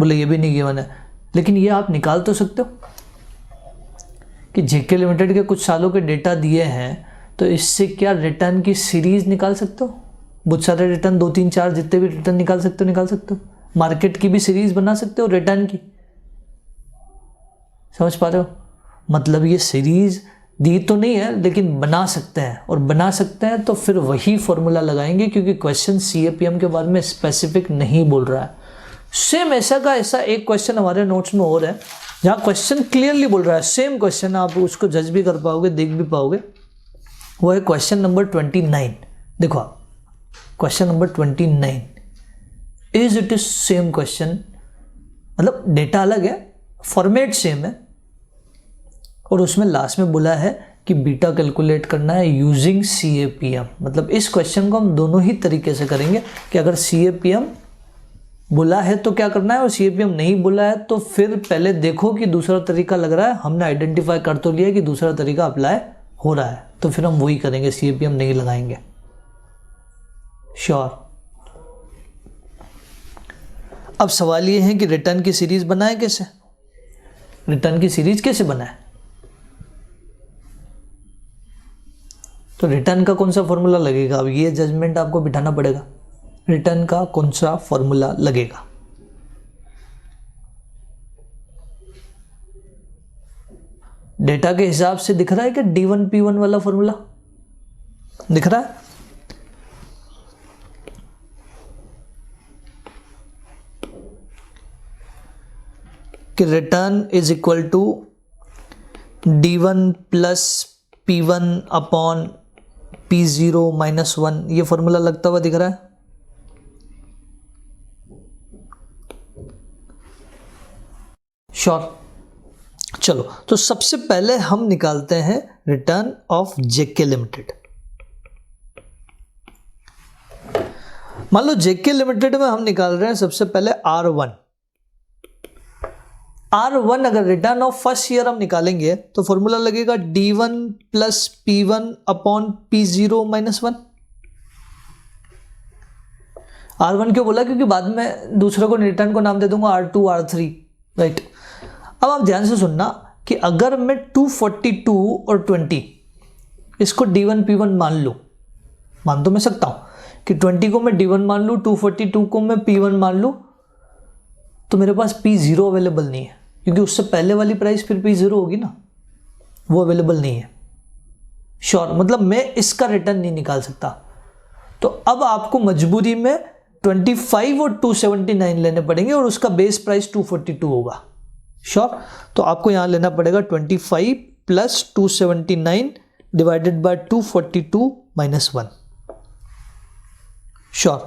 बोले ये भी नहीं गिवन है। लेकिन ये आप निकाल तो सकते हो कि JK लिमिटेड के कुछ सालों के डेटा दिए हैं, तो इससे क्या रिटर्न की सीरीज निकाल सकते हो? बहुत सारे रिटर्न, 2 3 4 जितने भी रिटर्न निकाल सकते हो। मार्केट की भी सीरीज बना सकते हो रिटर्न की। समझ पा रहे हो? मतलब ये सीरीज दी तो नहीं है लेकिन बना सकते हैं, और बना सकते हैं तो फिर वही फॉर्मूला लगाएंगे, क्योंकि क्वेश्चन CAPM के बारे में स्पेसिफिक नहीं बोल रहा है। सेम ऐसा का ऐसा एक क्वेश्चन हमारे नोट्स में और है जहाँ क्वेश्चन क्लियरली बोल रहा है, सेम क्वेश्चन, आप उसको जज भी कर पाओगे, देख भी पाओगे। वो है क्वेश्चन नंबर 29। देखो आप, question number 29 is it is same question, मतलब डेटा अलग है, फॉर्मेट सेम है, और उसमें लास्ट में बोला है कि बीटा कैलकुलेट करना है यूजिंग CAPM। मतलब इस क्वेश्चन को हम दोनों ही तरीके से करेंगे कि अगर CAPM बोला है तो क्या करना है, और CAPM नहीं बोला है तो फिर पहले देखो कि दूसरा तरीका लग रहा है। हमने आइडेंटिफाई कर तो लिया कि दूसरा तरीका अप्लाई हो रहा है, तो फिर हम वही करेंगे, CAPM नहीं लगाएंगे। श्योर। अब सवाल ये है कि रिटर्न की सीरीज बनाए कैसे? रिटर्न की सीरीज कैसे बनाए? तो रिटर्न का कौन सा फॉर्मूला लगेगा? अब ये जजमेंट आपको बिठाना पड़ेगा, रिटर्न का कौन सा फॉर्मूला लगेगा। डेटा के हिसाब से दिख रहा है कि D1P1 वाला फॉर्मूला दिख रहा है? कि return is equal to D1 plus P1 upon P0 minus 1, ये फॉर्मूला लगता हुआ दिख रहा है? श्योर। चलो, तो सबसे पहले हम निकालते हैं रिटर्न ऑफ JK लिमिटेड। मान लो JK लिमिटेड में हम निकाल रहे हैं सबसे पहले R1। अगर रिटर्न ऑफ फर्स्ट ईयर हम निकालेंगे तो फॉर्मूला लगेगा D1 plus P1 upon P0 minus 1। R1 क्यों बोला? क्योंकि बाद में दूसरे को रिटर्न को नाम दे दूंगा R2 R3, राइट। अब आप ध्यान से सुनना कि अगर मैं 242 और 20 इसको D1 P1 मान तो मैं सकता हूं कि 20 को मैं D1 मान लूँ, 242 को मैं P1 मान लूँ, तो मेरे पास P0 अवेलेबल नहीं है, क्योंकि उससे पहले वाली प्राइस फिर P0 होगी ना, वो अवेलेबल नहीं है। श्योर, मतलब मैं इसका रिटर्न नहीं निकाल सकता। तो अब आपको मजबूरी में 25 और 279 लेने पड़ेंगे, और उसका बेस प्राइस 242 होगा। श्योर, तो आपको यहां लेना पड़ेगा 25 plus 279 divided by 242 minus 1। Sure,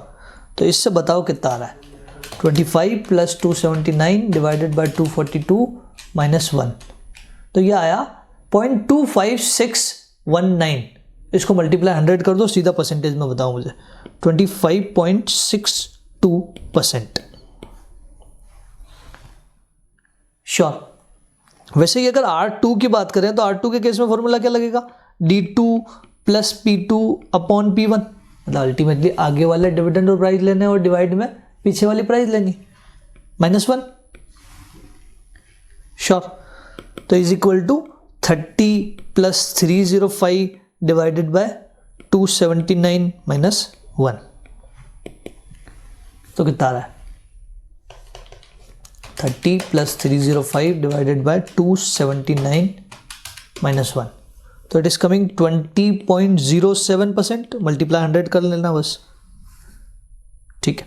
तो इससे बताओ कितना आ रहा है? 25 प्लस 279 डिवाइडेड बाय 242 माइनस 1, तो ये आया 0.25619। इसको मल्टीप्लाई 100 कर दो, सीधा परसेंटेज में बताओ मुझे, 25.62%। श्योर। वैसे ही अगर R2 की बात करें तो R2 के केस में फॉर्मूला क्या लगेगा? D2 plus P2 upon P1। मतलब अल्टीमेटली आगे वाले डिविडेंड और प्राइस लेने और डिवाइड में पीछे वाली प्राइस लेनी, माइनस 1। श्योर, तो is equal to 30 plus 305 divided by 279 minus 1। तो कितना आ रहा है? 30 प्लस 305 डिवाइडेड बाय 279 माइनस 1, तो इट इज कमिंग 20.07%। मल्टीप्लाई 100 कर लेना बस, ठीक है।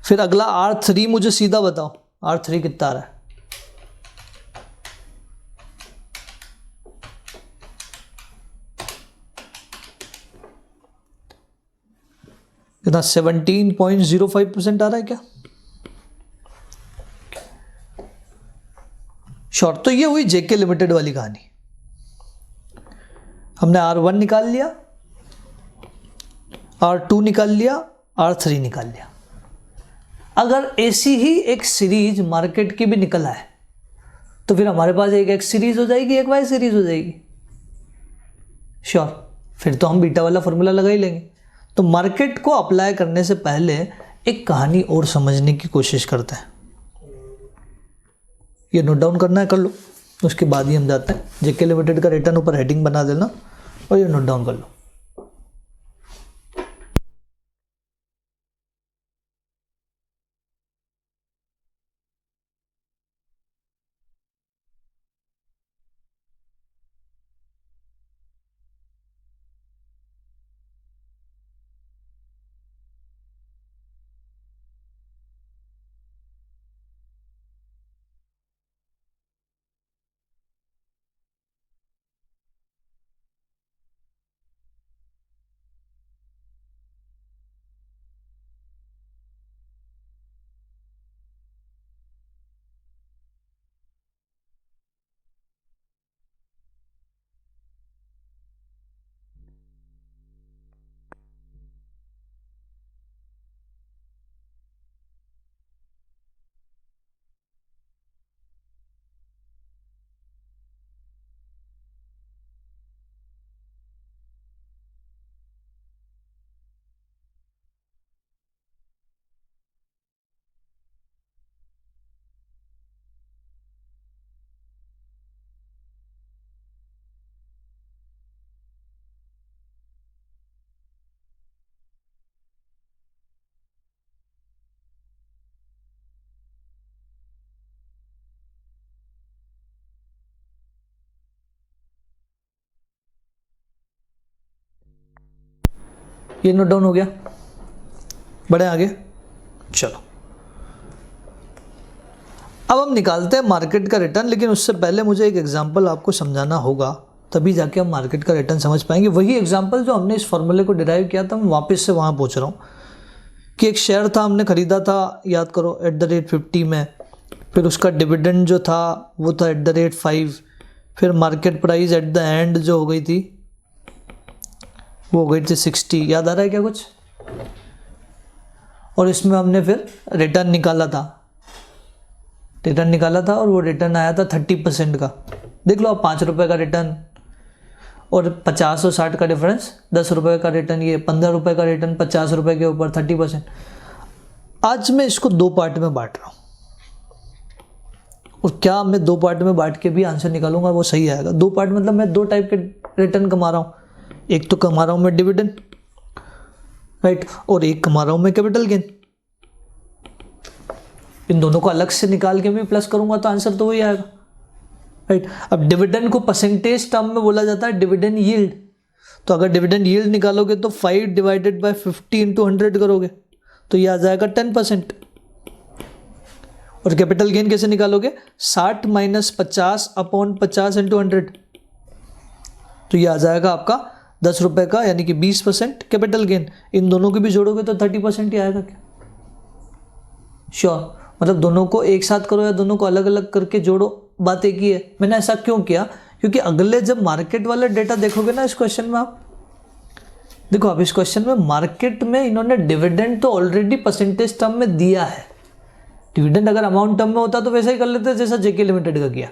फिर अगला R3 मुझे सीधा बताओ, R3 कितना आ रहा है? कितना? 17.05% आ रहा है क्या? श्योर, तो ये हुई JK लिमिटेड वाली कहानी। हमने R1 निकाल लिया, R2 निकाल लिया, R3 निकाल लिया। अगर ऐसी ही एक सीरीज मार्केट की भी निकल आए तो फिर हमारे पास एक एक्स सीरीज हो जाएगी, एक वाई सीरीज हो जाएगी। श्योर, फिर तो हम बीटा वाला फॉर्मूला लगा ही लेंगे। तो मार्केट को अप्लाई करने से पहले एक कहानी और समझने की कोशिश करते हैं। ये नोट डाउन करना है, कर लो, उसके बाद ही हम जाते हैं। जेके लिमिटेड का रिटर्न ऊपर हेडिंग बना देना और ये नोट डाउन कर लो। ये नोट डाउन हो गया, बढ़े आगे। चलो अब हम निकालते हैं मार्केट का रिटर्न, लेकिन उससे पहले मुझे एक एग्जांपल आपको समझाना होगा, तभी जाके हम मार्केट का रिटर्न समझ पाएंगे। वही एग्जांपल जो हमने इस फॉर्मूले को डिराइव किया था, मैं वापस से वहाँ पहुँच रहा हूँ कि एक शेयर था, हमने ख़रीदा था, याद करो, @50 में। फिर उसका डिविडेंड जो था वो था @5। फिर market price at the end जो हो गई थी वो हो गई थी 60। याद आ रहा है क्या कुछ? और इसमें हमने फिर रिटर्न निकाला था और वो रिटर्न आया था 30% का। देख लो आप, 5 रुपये का रिटर्न और 50 और 60 का डिफरेंस, 10 रुपये का रिटर्न, ये 15 रुपये का रिटर्न, 50 रुपये के ऊपर 30%। आज मैं इसको 2 पार्ट में बांट रहा हूँ, और क्या मैं 2 पार्ट में बांट के भी आंसर निकालूंगा वो सही आएगा। 2 पार्ट मतलब मैं 2 टाइप के रिटर्न कमा रहा हूँ। एक तो कमा रहा हूँ मैं डिविडेंड, राइट, और एक कमा रहा हूँ मैं कैपिटल गेन। इन दोनों को अलग से निकाल के मैं प्लस करूंगा तो आंसर तो वही आएगा, राइट। अब डिविडेंड को परसेंटेज टर्म में बोला जाता है डिविडेंड यील्ड। तो अगर डिविडेंड यील्ड निकालोगे तो 5 डिवाइडेड बाय 50 इंटू 100 करोगे तो ये आ जाएगा 10%। और कैपिटल गेन कैसे निकालोगे? 60 माइनस 50 अपॉन 50 इंटू 100, तो ये आ जाएगा आपका 10 रुपये का, यानी कि 20% कैपिटल गेन। इन दोनों को भी जोड़ोगे तो 30% ही आएगा क्या? श्योर, मतलब दोनों को एक साथ करो या दोनों को अलग अलग करके जोड़ो, बात एक ही है। मैंने ऐसा क्यों किया? क्योंकि अगले जब मार्केट वाला डेटा देखोगे ना इस क्वेश्चन में, आप देखो, अब इस क्वेश्चन में मार्केट में इन्होंने डिविडेंड तो ऑलरेडी परसेंटेज टर्म में दिया है। डिविडेंड अगर अमाउंट टर्म में होता तो वैसा ही कर लेते जैसा जेके लिमिटेड का किया,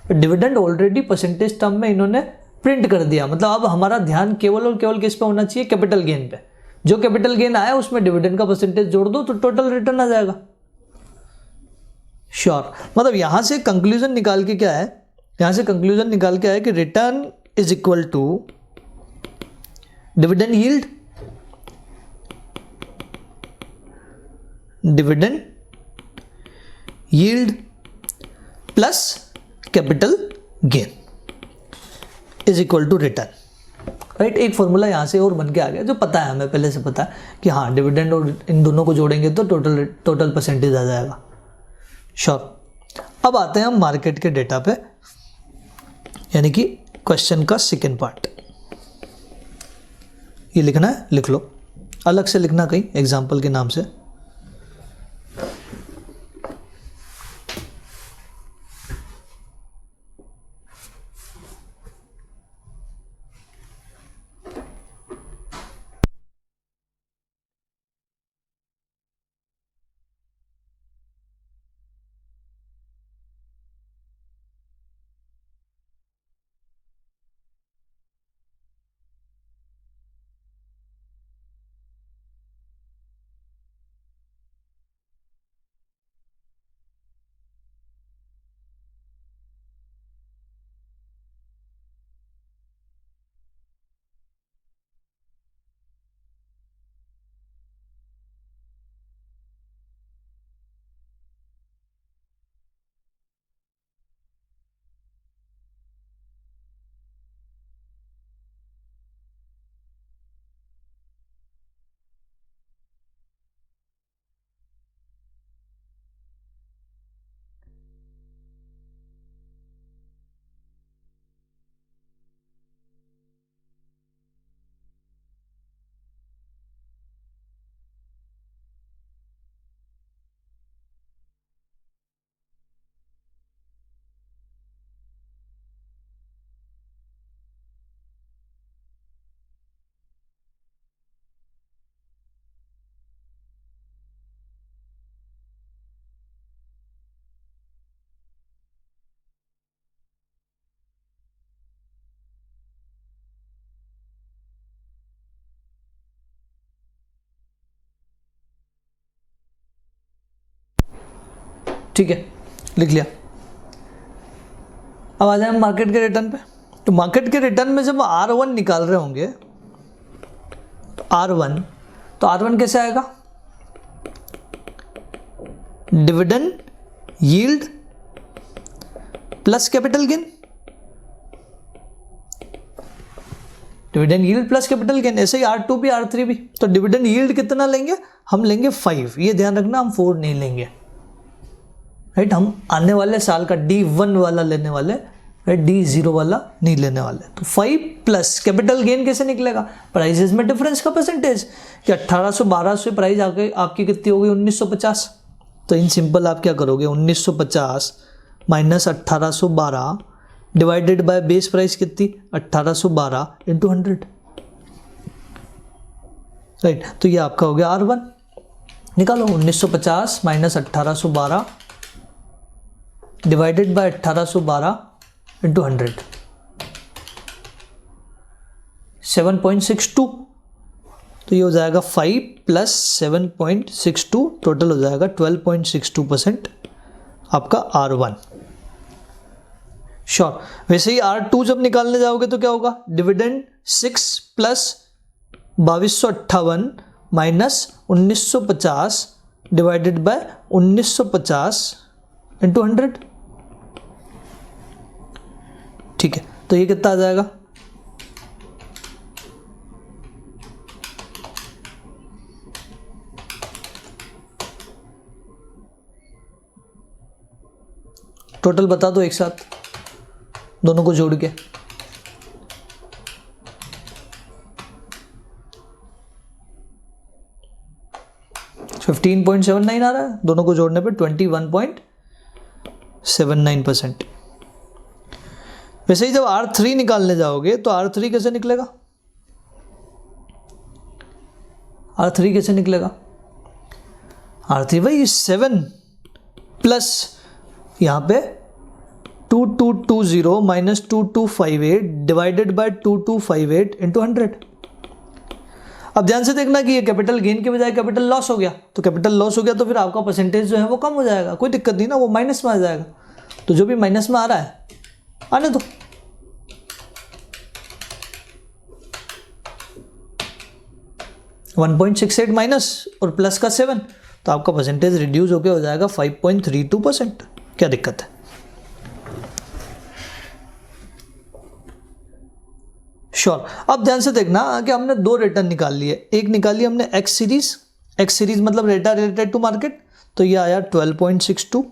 but dividend already percentage term में इन्होंने प्रिंट कर दिया। मतलब अब हमारा ध्यान केवल और केवल किस पे होना चाहिए? कैपिटल गेन पे। जो कैपिटल गेन आया उसमें डिविडेंड का परसेंटेज जोड़ दो तो टोटल रिटर्न आ जाएगा। श्योर, मतलब यहां से कंक्लूजन निकाल के क्या है? यहां से कंक्लूजन निकाल के आया कि return is equal to dividend yield, dividend yield plus capital gain is equal to return, right. एक फॉर्मूला यहां से और बन के आ गया जो पता है, हमें पहले से पता है कि हाँ, डिविडेंड और इन दोनों को जोड़ेंगे तो टोटल परसेंटेज आ जाएगा। श्योर, अब आते हैं हम मार्केट के डेटा पे, यानी कि क्वेश्चन का सेकेंड पार्ट। ये लिखना है, लिख लो, अलग से लिखना कहीं एग्जाम्पल के नाम से। ठीक है, लिख लिया। अब आ जाए हम मार्केट के रिटर्न पे। तो मार्केट के रिटर्न में जब R1 निकाल रहे होंगे R1, तो R1 कैसे आएगा? Dividend yield plus capital gain, dividend yield plus capital gain. ऐसे ही R2 भी R3 भी। तो डिविडेंड यील्ड कितना लेंगे? हम लेंगे 5। ये ध्यान रखना, हम 4 नहीं लेंगे, राइट। हम आने वाले साल का D1 वाला लेने वाले, राइट, D0 वाला नहीं लेने वाले। तो 5 प्लस कैपिटल गेन कैसे निकलेगा? प्राइजेस में डिफरेंस का परसेंटेज, कि 1812 से प्राइस आके आपकी कितनी होगी? 1950। तो इन सिंपल आप क्या करोगे? 1950 minus 1812 divided by base price कितनी? 1812 इंटू 100, राइट। तो ये आपका हो गया R1। निकालो 1950 माइनस 1812 डिवाइडेड बाय 1812 इंटू 100, 7.62। तो ये हो जाएगा 5 प्लस 7.62, टोटल हो जाएगा 12.62% आपका R1। श्योर। वैसे ही R2 जब निकालने जाओगे तो क्या होगा? Dividend 6 plus 2258 minus 1950 divided by 1950 into 100, ठीक है। तो ये कितना आ जाएगा? टोटल बता दो एक साथ, दोनों को जोड़ के। $15.79 आ रहा है, दोनों को जोड़ने पे 21.79%। वैसे ही जब R3 निकालने जाओगे तो R3 कैसे निकलेगा? R3 कैसे निकलेगा? R3 भाई 7 प्लस यहाँ पे 2220 माइनस 2258 डिवाइडेड बाय 2258 इंटू 100। अब ध्यान से देखना कि ये कैपिटल गेन के बजाय कैपिटल लॉस हो गया। तो कैपिटल लॉस हो गया तो फिर आपका परसेंटेज जो है वो कम हो जाएगा। कोई दिक्कत नहीं ना, वो माइनस में आ जाएगा। तो जो भी माइनस में आ रहा है आने दो। $1.68 माइनस और प्लस का 7, तो आपका परसेंटेज रिड्यूस होकर हो जाएगा 5.32%। क्या दिक्कत है? श्योर। अब ध्यान से देखना कि हमने 2 रिटर्न निकाल लिए। एक निकाली हमने एक्स सीरीज मतलब डेटा रिलेटेड टू मार्केट, तो ये आया 12.62,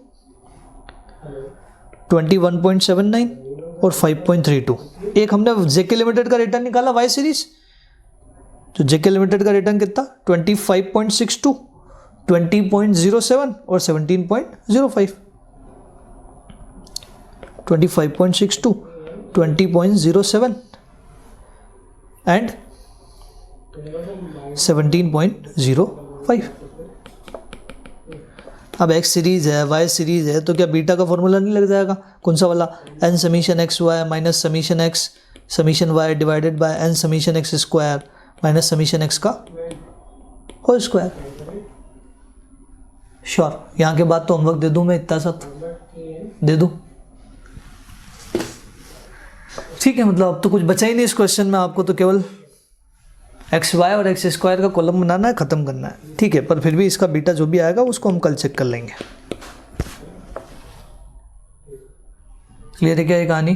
21.79 और 5.32। एक हमने जेके लिमिटेड का रिटर्न निकाला वाई सीरीज, तो जेके लिमिटेड का रिटर्न कितना? 25.62, 20.07 और 17.05। 25.62, 20.07 एंड 17.05। अब एक्स सीरीज है, वाई सीरीज है, तो क्या बीटा का फॉर्मूला नहीं लग जाएगा? कौन सा वाला? N summation X Y minus summation X summation Y divided by N summation X square minus summation X का होल स्क्वायर। श्योर। यहाँ के बाद तो होमवर्क दे दूँ मैं, इतना सब दे दूँ? ठीक है, मतलब अब तो कुछ बचा ही नहीं इस क्वेश्चन में। आपको तो केवल एक्स वाई और एक्स स्क्वायर का कॉलम बनाना है, ख़त्म करना है। ठीक है, पर फिर भी इसका बीटा जो भी आएगा उसको हम कल चेक कर लेंगे। क्लियर है क्या ये कहानी?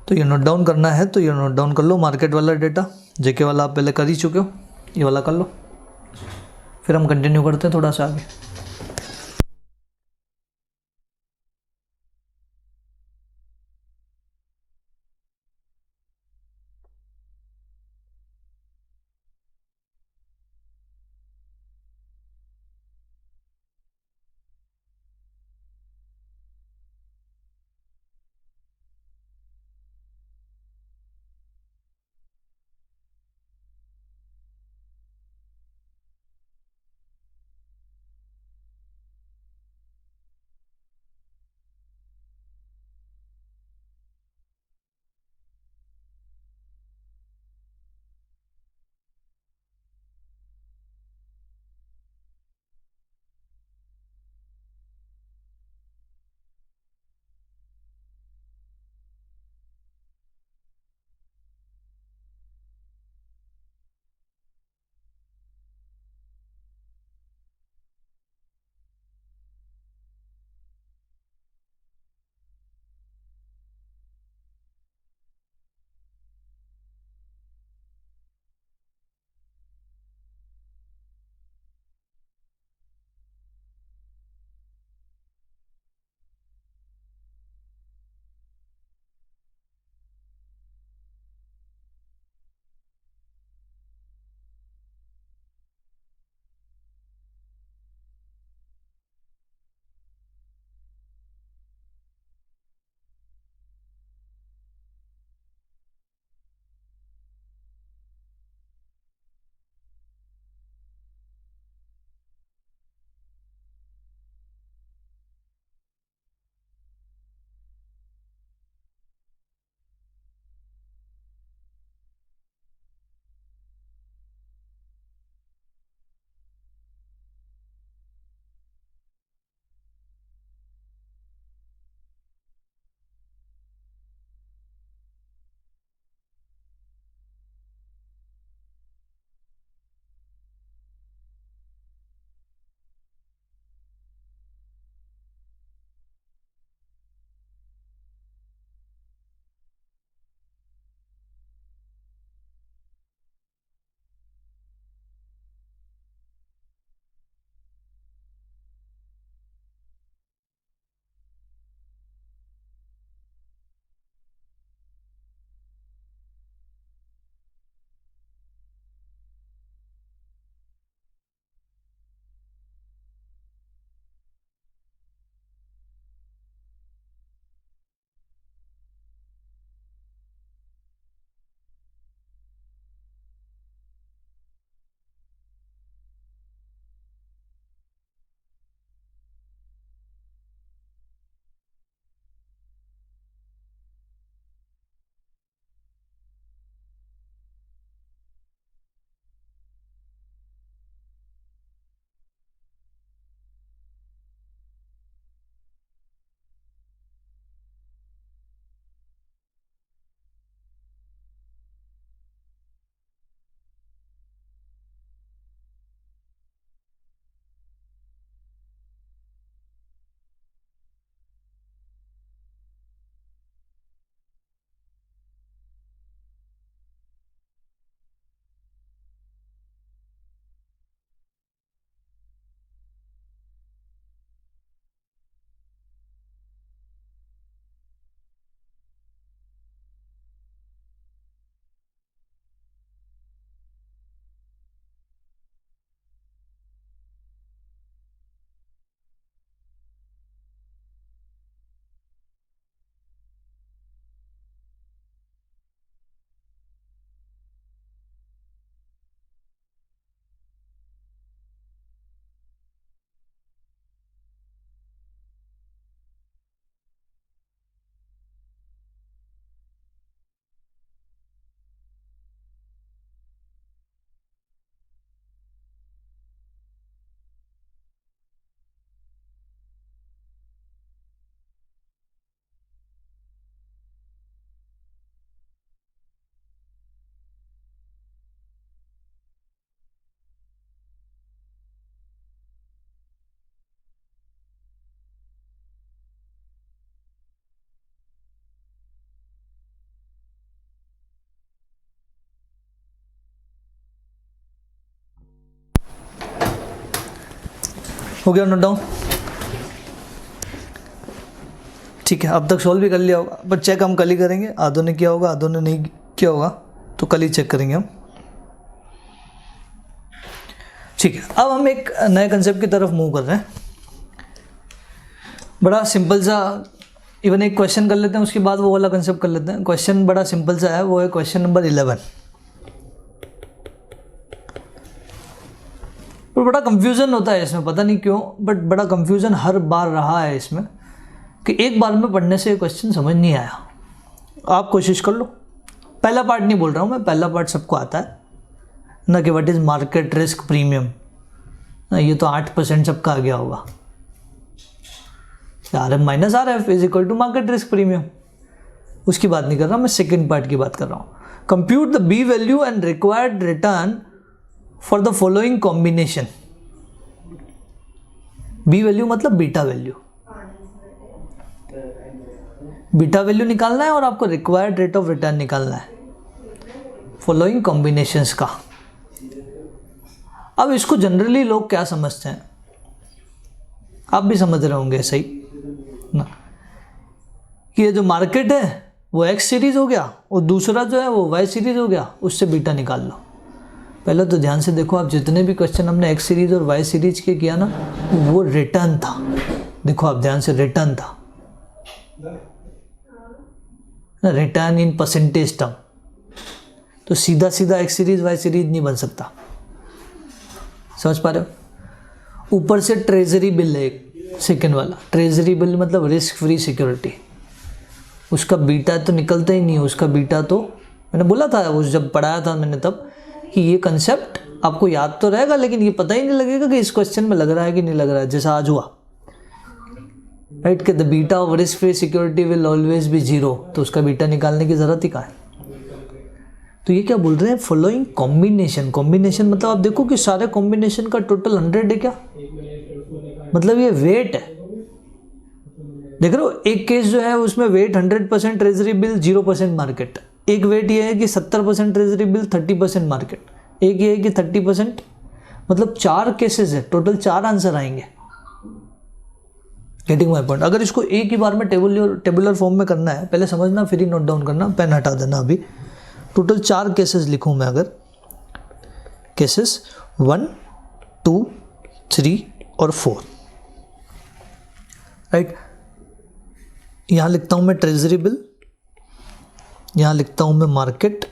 तो ये नोट डाउन करना है तो ये नोट डाउन कर लो। मार्केट वाला डेटा जेके वाला आप पहले कर ही चुके हो, ये वाला कर लो, फिर हम कंटिन्यू करते हैं थोड़ा सा आगे। हो गया नोट डाउन? ठीक है, अब तक सॉल्व भी कर लिया होगा, पर चेक हम कल ही करेंगे। आधों ने किया होगा, आधों ने नहीं किया होगा, तो कल ही चेक करेंगे हम। ठीक है, अब हम एक नए कंसेप्ट की तरफ मूव कर रहे हैं। बड़ा सिंपल सा, इवन एक क्वेश्चन कर लेते हैं, उसके बाद वो वाला कंसेप्ट कर लेते हैं। क्वेश्चन बड़ा सिंपल सा है, वो है क्वेश्चन नंबर 11। पर बड़ा कंफ्यूजन होता है इसमें, पता नहीं क्यों, बट बड़ा कंफ्यूजन हर बार रहा है इसमें कि एक बार में पढ़ने से क्वेश्चन समझ नहीं आया। आप कोशिश कर लो। पहला पार्ट नहीं बोल रहा हूँ मैं, पहला पार्ट सबको आता है ना, कि what is market risk premium ना, ये तो 8% सबका आ गया होगा। RM minus RF is equal to market risk premium. उसकी बात नहीं कर रहा मैं, सेकेंड पार्ट की बात कर रहा हूँ। Compute the B value and required return for the following combination. B value मतलब बीटा वैल्यू, बीटा वैल्यू निकालना है और आपको रिक्वायर्ड रेट ऑफ रिटर्न निकालना है फॉलोइंग कॉम्बिनेशंस का। अब इसको जनरली लोग क्या समझते हैं, आप भी समझ रहे होंगे सही ना, कि ये जो मार्केट है वो X सीरीज हो गया और दूसरा जो है वो Y सीरीज हो गया, उससे बीटा निकाल लो। पहले तो ध्यान से देखो, आप जितने भी क्वेश्चन हमने X सीरीज और Y सीरीज के किया ना, वो रिटर्न था। देखो आप ध्यान से, रिटर्न था, रिटर्न इन परसेंटेज टर्म। तो सीधा सीधा X सीरीज Y सीरीज नहीं बन सकता, समझ पा रहे हो? ऊपर से ट्रेजरी बिल है एक, सेकेंड वाला ट्रेजरी बिल मतलब रिस्क फ्री सिक्योरिटी, उसका बीटा तो निकलता ही नहीं है। उसका बीटा तो मैंने बोला था उस जब पढ़ाया था मैंने तब, कि ये कंसेप्ट आपको याद तो रहेगा, लेकिन ये पता ही नहीं लगेगा कि इस क्वेश्चन में लग रहा है कि नहीं लग रहा है, जैसा आज हुआ, राइट, कि the beta of risk free security will always be 0, तो उसका बीटा निकालने की ज़रूरत ही कहाँ है। तो ये क्या बोल रहे हैं, फॉलोइंग कॉम्बिनेशन। कॉम्बिनेशन मतलब आप देखो कि सारे कॉम्बिनेशन का टोटल 100 है क्या, मतलब ये वेट है। देख रहे हो, एक केस जो है उसमें वेट 100% ट्रेजरी बिल 0% मार्केट, एक वेट ये है कि 70% ट्रेजरी बिल 30% मार्केट, एक ये है कि 30%, मतलब 4 केसेस है, टोटल 4 आंसर आएंगे। Getting my point? अगर इसको एक ही बार में टेबुलर फॉर्म में करना है, पहले समझना फिर ही नोट डाउन करना, पेन हटा देना अभी। टोटल 4 केसेस लिखूं मैं, अगर केसेस 1, 2, 3 और 4, राइट। यहां लिखता हूं मैं ट्रेजरी बिल, यहां लिखता हूं मैं मार्केट।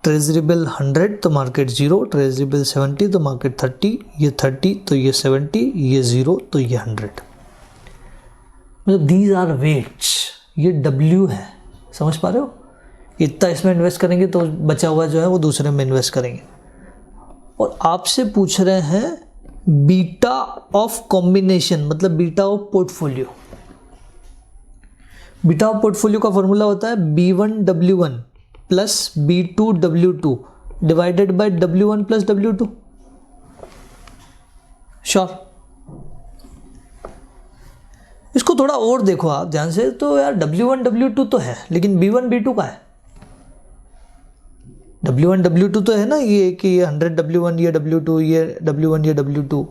ट्रेजरी बिल 100 तो मार्केट 0, ट्रेजरी बिल 70 तो मार्केट 30, ये 30 तो ये 70, ये 0 तो ये 100। मतलब दीज आर वेट्स, ये W है, समझ पा रहे हो? इतना इसमें इन्वेस्ट करेंगे तो बचा हुआ जो है वो दूसरे में इन्वेस्ट करेंगे। और आपसे पूछ रहे हैं बीटा ऑफ कॉम्बिनेशन, मतलब beta of portfolio. Beta of portfolio का फॉर्मूला होता है B1W1 plus B2W2 divided by W1 plus W2। Sure? इसको थोड़ा और देखो आप ध्यान से, तो यार W1 W2 तो है, लेकिन B1 B2 का है। W1 W2 तो है ना, ये कि ये 100 W1, ये W2, ये W1, ये W2,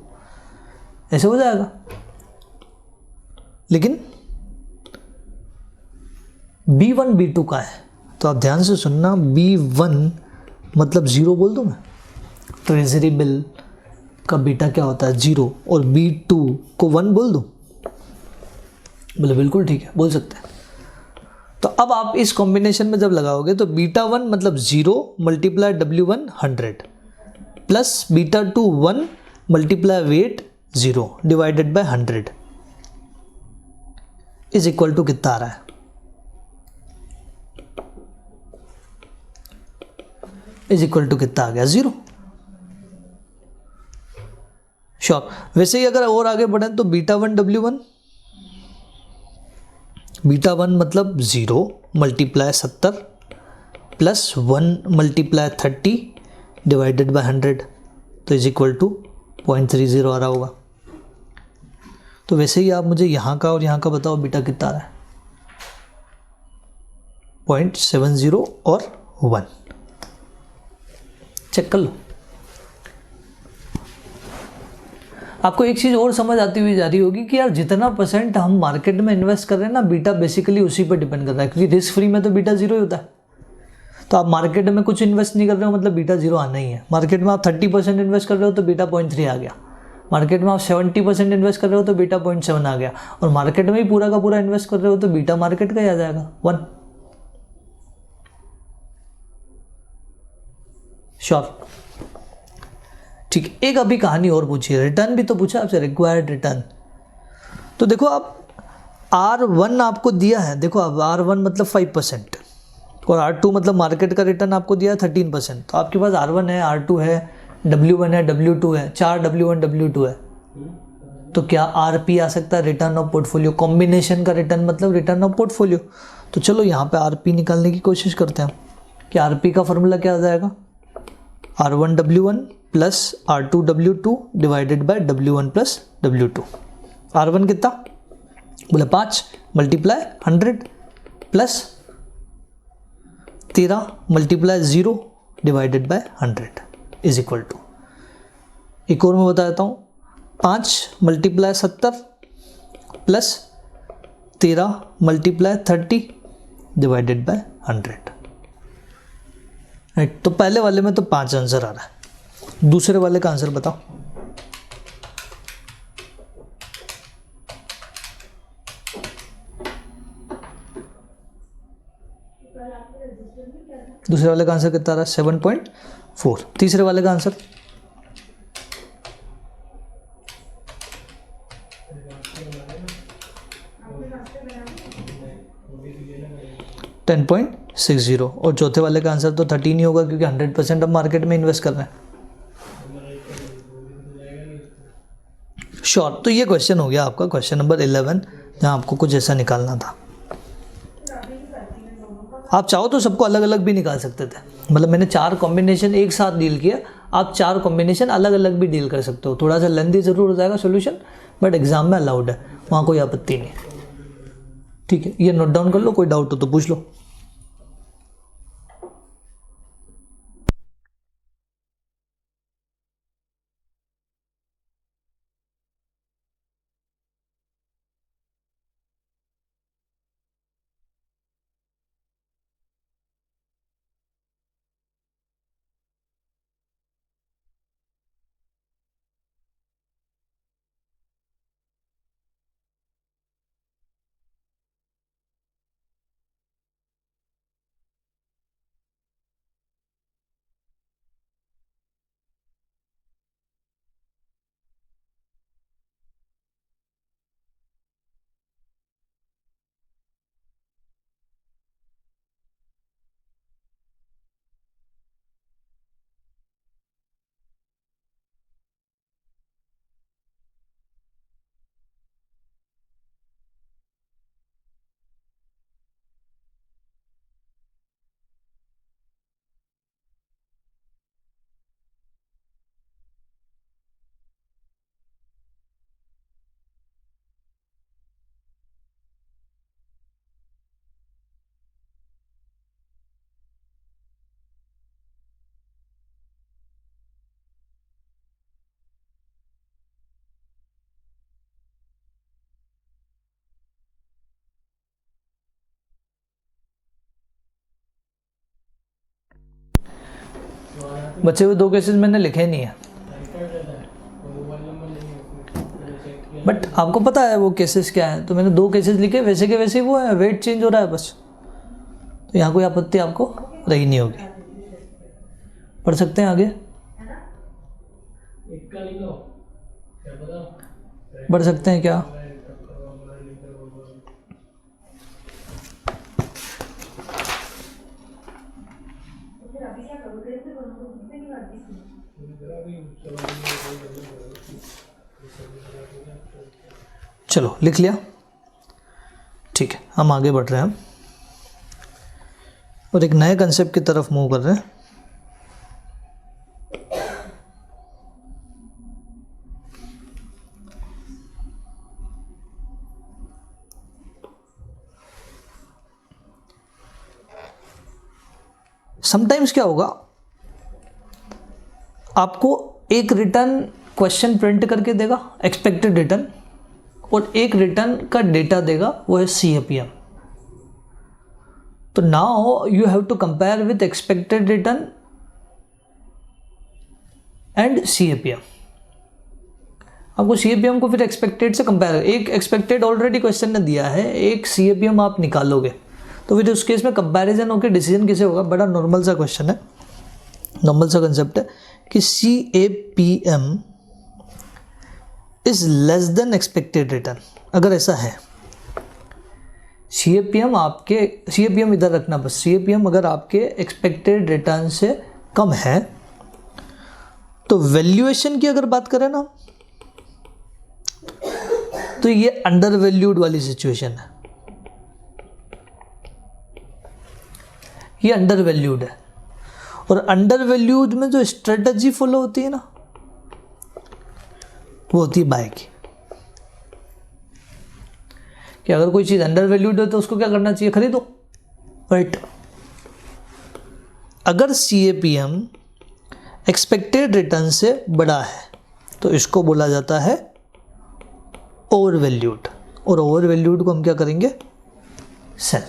ऐसे हो जाएगा। लेकिन B1 B2 का है, तो आप ध्यान से सुनना, B1 मतलब 0 बोल दूं मैं, ट्रेजरी बिल का बीटा क्या होता है 0, और B2 को 1 बोल दूं? बोले बिल्कुल ठीक है, बोल सकते हैं। तो अब आप इस कॉम्बिनेशन में जब लगाओगे तो बीटा 1 मतलब 0 multiply W1 100 plus beta 2 1 multiply weight 0 divided by 100 is equal to कितना आ रहा है? इज इक्वल टू कितना आ गया? 0। श्योर? वैसे ही अगर और आगे बढ़े तो बीटा 1 W1, बीटा 1 मतलब 0 multiply 70 plus 1 multiply 30 divided by 100, तो इज इक्वल टू 0.30 आ रहा होगा। तो वैसे ही आप मुझे यहाँ का और यहाँ का बताओ बीटा कितना आ रहा है? 0.70 और 1, चेक कर लो। आपको एक चीज़ और समझ आती हुई जा रही होगी कि यार जितना % हम मार्केट में इन्वेस्ट कर रहे हैं ना, बीटा बेसिकली उसी पर डिपेंड कर रहा है, क्योंकि रिस्क फ्री में तो बीटा 0 ही होता है। तो आप मार्केट में कुछ इन्वेस्ट नहीं कर रहे हो मतलब बीटा 0 आना ही है। मार्केट में आप 30% इन्वेस्ट कर रहे हो तो बीटा 0.3 आ गया। मार्केट में आप 70% इन्वेस्ट कर रहे हो तो बीटा 0.7 आ गया। और मार्केट में ही पूरा का पूरा इन्वेस्ट कर रहे हो तो बीटा मार्केट का ही आ जाएगा 1। श्योर? ठीक। एक अभी कहानी और पूछी है, रिटर्न भी तो पूछा आपसे, रिक्वायर्ड रिटर्न। तो देखो आप R1 आपको दिया है, देखो अब R1 मतलब 5% और R2 मतलब मार्केट का रिटर्न आपको दिया है 13%। तो आपके पास R1 है, R2 है, W1 है, W2 है, 4 W1 W2 है। तो क्या RP आ सकता है, रिटर्न ऑफ पोर्टफोलियो। कॉम्बिनेशन का रिटर्न मतलब रिटर्न ऑफ पोर्टफोलियो। तो चलो यहाँ पे RP निकालने की कोशिश करते हैं कि RP का फॉर्मूला क्या आ जाएगा, R1 W1 plus R2 W2 divided by W1 plus W2। R1 कितना बोले 5 multiply 100 plus 13 multiply 0 divided by 100 is equal to, एक और मैं बता देता हूँ, 5 multiply 70 plus 13 multiply 30 divided by 100। Right. तो पहले वाले में तो 5 आंसर आ रहा है, दूसरे वाले का आंसर बताओ। दूसरे वाले का आंसर कितना आ रहा है 7.4। तीसरे वाले का आंसर 10.60 और चौथे वाले का आंसर तो 13 ही होगा क्योंकि 100% अब मार्केट में इन्वेस्ट कर रहे हैं। श्योर। तो ये क्वेश्चन हो गया आपका क्वेश्चन नंबर 11, जहाँ आपको कुछ ऐसा निकालना था। आप चाहो तो सबको अलग अलग भी निकाल सकते थे, मतलब मैंने 4 कॉम्बिनेशन एक साथ डील किया, आप 4 कॉम्बिनेशन अलग अलग भी डील कर सकते हो। थोड़ा सा लेंथी ज़रूर हो जाएगा सोल्यूशन, बट एग्जाम में अलाउड है, वहाँ कोई आपत्ति नहीं। ठीक है, ये नोट डाउन कर लो, कोई डाउट हो तो पूछ लो। बचे हुए 2 केसेस मैंने लिखे नहीं है, बट आपको पता है वो केसेस क्या है, तो मैंने 2 केसेस लिखे, वैसे के वैसे वो है, वेट चेंज हो रहा है बस। तो यहाँ कोई आपत्ति आपको रही नहीं होगी। पढ़ सकते हैं आगे, बढ़ सकते हैं क्या? चलो लिख लिया, ठीक है, हम आगे बढ़ रहे हैं और एक नए कंसेप्ट की तरफ मूव कर रहे हैं। समटाइम्स क्या होगा, आपको एक रिटर्न क्वेश्चन प्रिंट करके देगा एक्सपेक्टेड रिटर्न, और एक रिटर्न का डेटा देगा, वो है CAPM। तो now you have to compare with expected return and CAPM। आपको CAPM को फिर एक्सपेक्टेड से कंपेयर, एक एक्सपेक्टेड ऑलरेडी क्वेश्चन ने दिया है, एक CAPM आप निकालोगे, तो फिर उस केस में कंपैरिजन होकर डिसीजन कैसे होगा। बड़ा नॉर्मल सा क्वेश्चन है, नॉर्मल सा कंसेप्ट है कि CAPM is less than expected return. अगर ऐसा है, CAPM इधर रखना बस, CAPM अगर आपके एक्सपेक्टेड रिटर्न से कम है, तो वैल्यूएशन की अगर बात करें ना, तो ये अंडर वैल्यूड वाली सिचुएशन है, ये अंडर वैल्यूड है। और अंडर वैल्यूड में जो स्ट्रेटजी फॉलो होती है ना, वो होती है बाय की, कि अगर कोई चीज़ अंडर वैल्यूड है तो उसको क्या करना चाहिए, खरीदो, राइट। अगर CAPM एक्सपेक्टेड रिटर्न से बड़ा है तो इसको बोला जाता है ओवर वैल्यूड, और ओवर वैल्यूड को हम क्या करेंगे, सेल।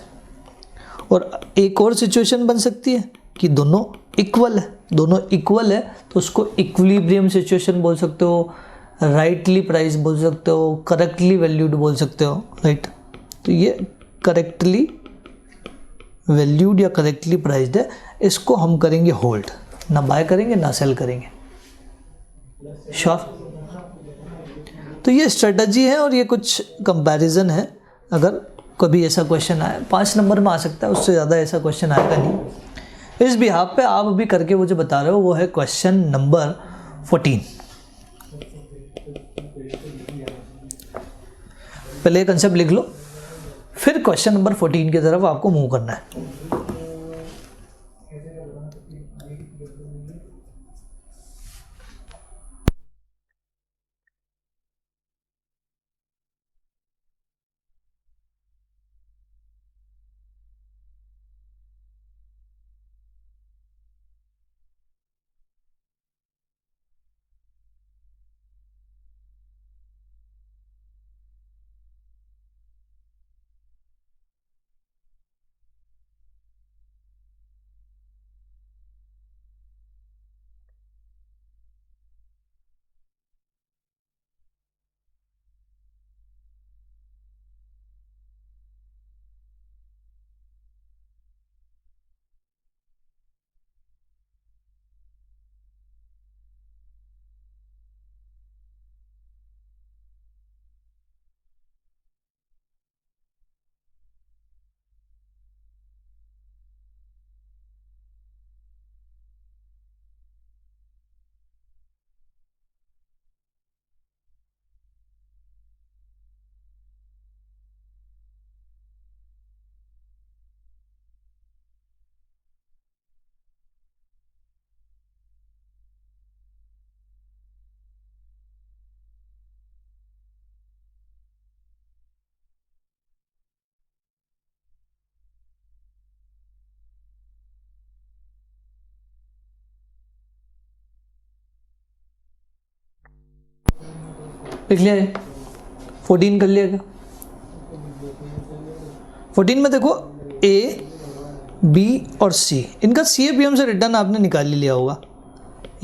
और एक और सिचुएशन बन सकती है कि दोनों इक्वल है, दोनों इक्वल है तो उसको इक्विलिब्रियम सिचुएशन बोल सकते हो, राइटली प्राइस बोल सकते हो, करेक्टली वैल्यूड बोल सकते हो, राइट। तो ये करेक्टली वैल्यूड या करेक्टली प्राइस्ड है, इसको हम करेंगे होल्ड, ना बाय करेंगे ना सेल करेंगे, श्योर। तो ये स्ट्रेटजी है और ये कुछ कंपैरिजन है। अगर कभी ऐसा क्वेश्चन आए, 5 नंबर में आ सकता है, उससे ज़्यादा ऐसा क्वेश्चन आएगा नहीं। इस बिहाफ पे आप अभी करके मुझे बता रहे हो, वो है क्वेश्चन नंबर 14। पहले कंसेप्ट लिख लो, फिर क्वेश्चन नंबर 14 की तरफ आपको मूव करना है। लिख लिया है, 14 कर लिया क्या? 14 में देखो A, B और C, इनका CAPM से रिटर्न आपने निकाल ही लिया होगा।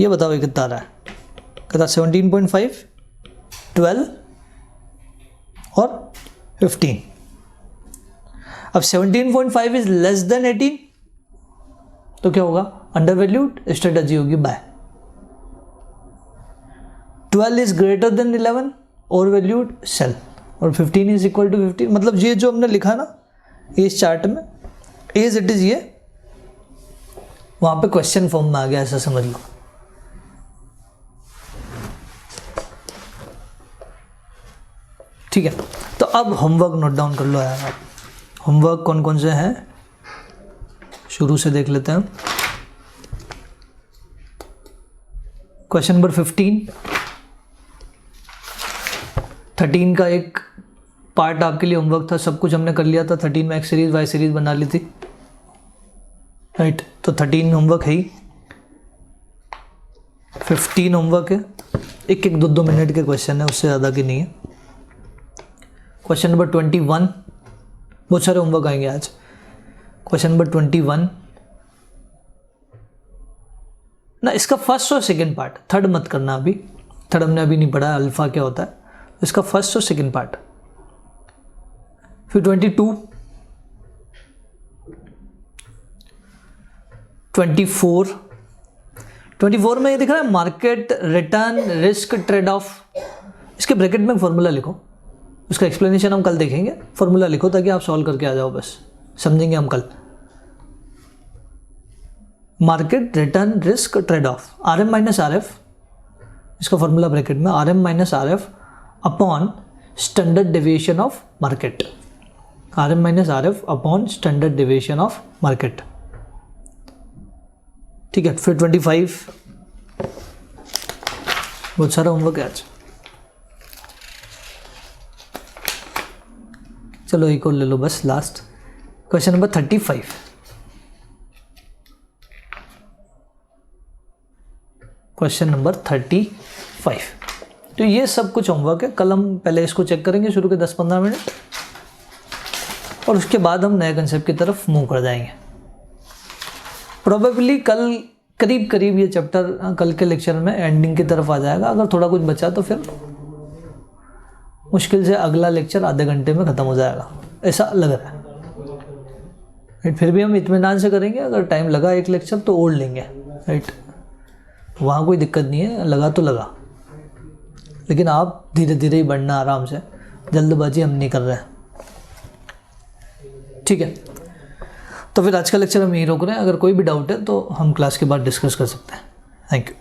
ये बताओ ये कितना आ रहा है? कितना? 17.5, 12 और 15। अब 17.5 इज लेस देन 18, तो क्या होगा? अंडर वैल्यूड, स्ट्रेटजी होगी buy. 12 is greater than 11, overvalued, sell. और 15 इज इक्वल टू 15। मतलब ये जो हमने लिखा ना इस चार्ट में, एज इट इज ये वहां पे क्वेश्चन फॉर्म में आ गया, ऐसा समझ लो। ठीक है, तो अब होमवर्क नोट डाउन कर लो यार आप। होमवर्क कौन कौन से हैं शुरू से देख लेते हैं। क्वेश्चन नंबर 13 का एक पार्ट आपके लिए होमवर्क था। सब कुछ हमने कर लिया था। 13 में एक्स सीरीज वाई सीरीज बना ली थी, राइट। तो 13 होमवर्क है ही, 15 होमवर्क है। एक एक 2-2 मिनट के क्वेश्चन है, उससे ज़्यादा की नहीं है। क्वेश्चन नंबर 21, बहुत सारे होमवर्क आएंगे आज। क्वेश्चन नंबर 21 ना, इसका फर्स्ट और सेकंड पार्ट, थर्ड मत करना अभी, थर्ड हमने अभी नहीं पढ़ा अल्फा क्या होता है, इसका फर्स्ट और सेकंड पार्ट। फिर 22, 24 में ये दिख रहा है market return risk trade of. इसके ब्रैकेट में फॉर्मूला लिखो, उसका एक्सप्लेनेशन हम कल देखेंगे। फॉर्मूला लिखो ताकि आप सॉल्व करके आ जाओ, बस समझेंगे हम कल। Market return risk trade off, R M minus R F, इसका फॉर्मूला ब्रैकेट में R M minus R F upon standard deviation of market, R M minus R F upon standard deviation of market. ठीक है, फिर 25, बहुत सारा homework है आज। चलो एक और ले लो बस, last question number 35। Question number 35, तो ये सब कुछ होमवर्क है। कल हम पहले इसको चेक करेंगे शुरू के 10-15 मिनट, और उसके बाद हम नए कंसेप्ट की तरफ मूव कर जाएंगे। प्रोबेबली कल करीब करीब ये चैप्टर कल के लेक्चर में एंडिंग की तरफ आ जाएगा। अगर थोड़ा कुछ बचा तो फिर मुश्किल से अगला लेक्चर आधे घंटे में ख़त्म हो जाएगा, ऐसा लग रहा है। राइट, फिर भी हम इत्मीनान से करेंगे। अगर टाइम लगा एक लेक्चर तो ओढ़ लेंगे, राइट, वहाँ कोई दिक्कत नहीं है, लगा तो लगा। लेकिन आप धीरे धीरे ही बढ़ना, आराम से, जल्दबाजी हम नहीं कर रहे हैं। ठीक है, तो फिर आज का लेक्चर हम यहीं रोक रहे हैं। अगर कोई भी डाउट है तो हम क्लास के बाद डिस्कस कर सकते हैं। Thank you.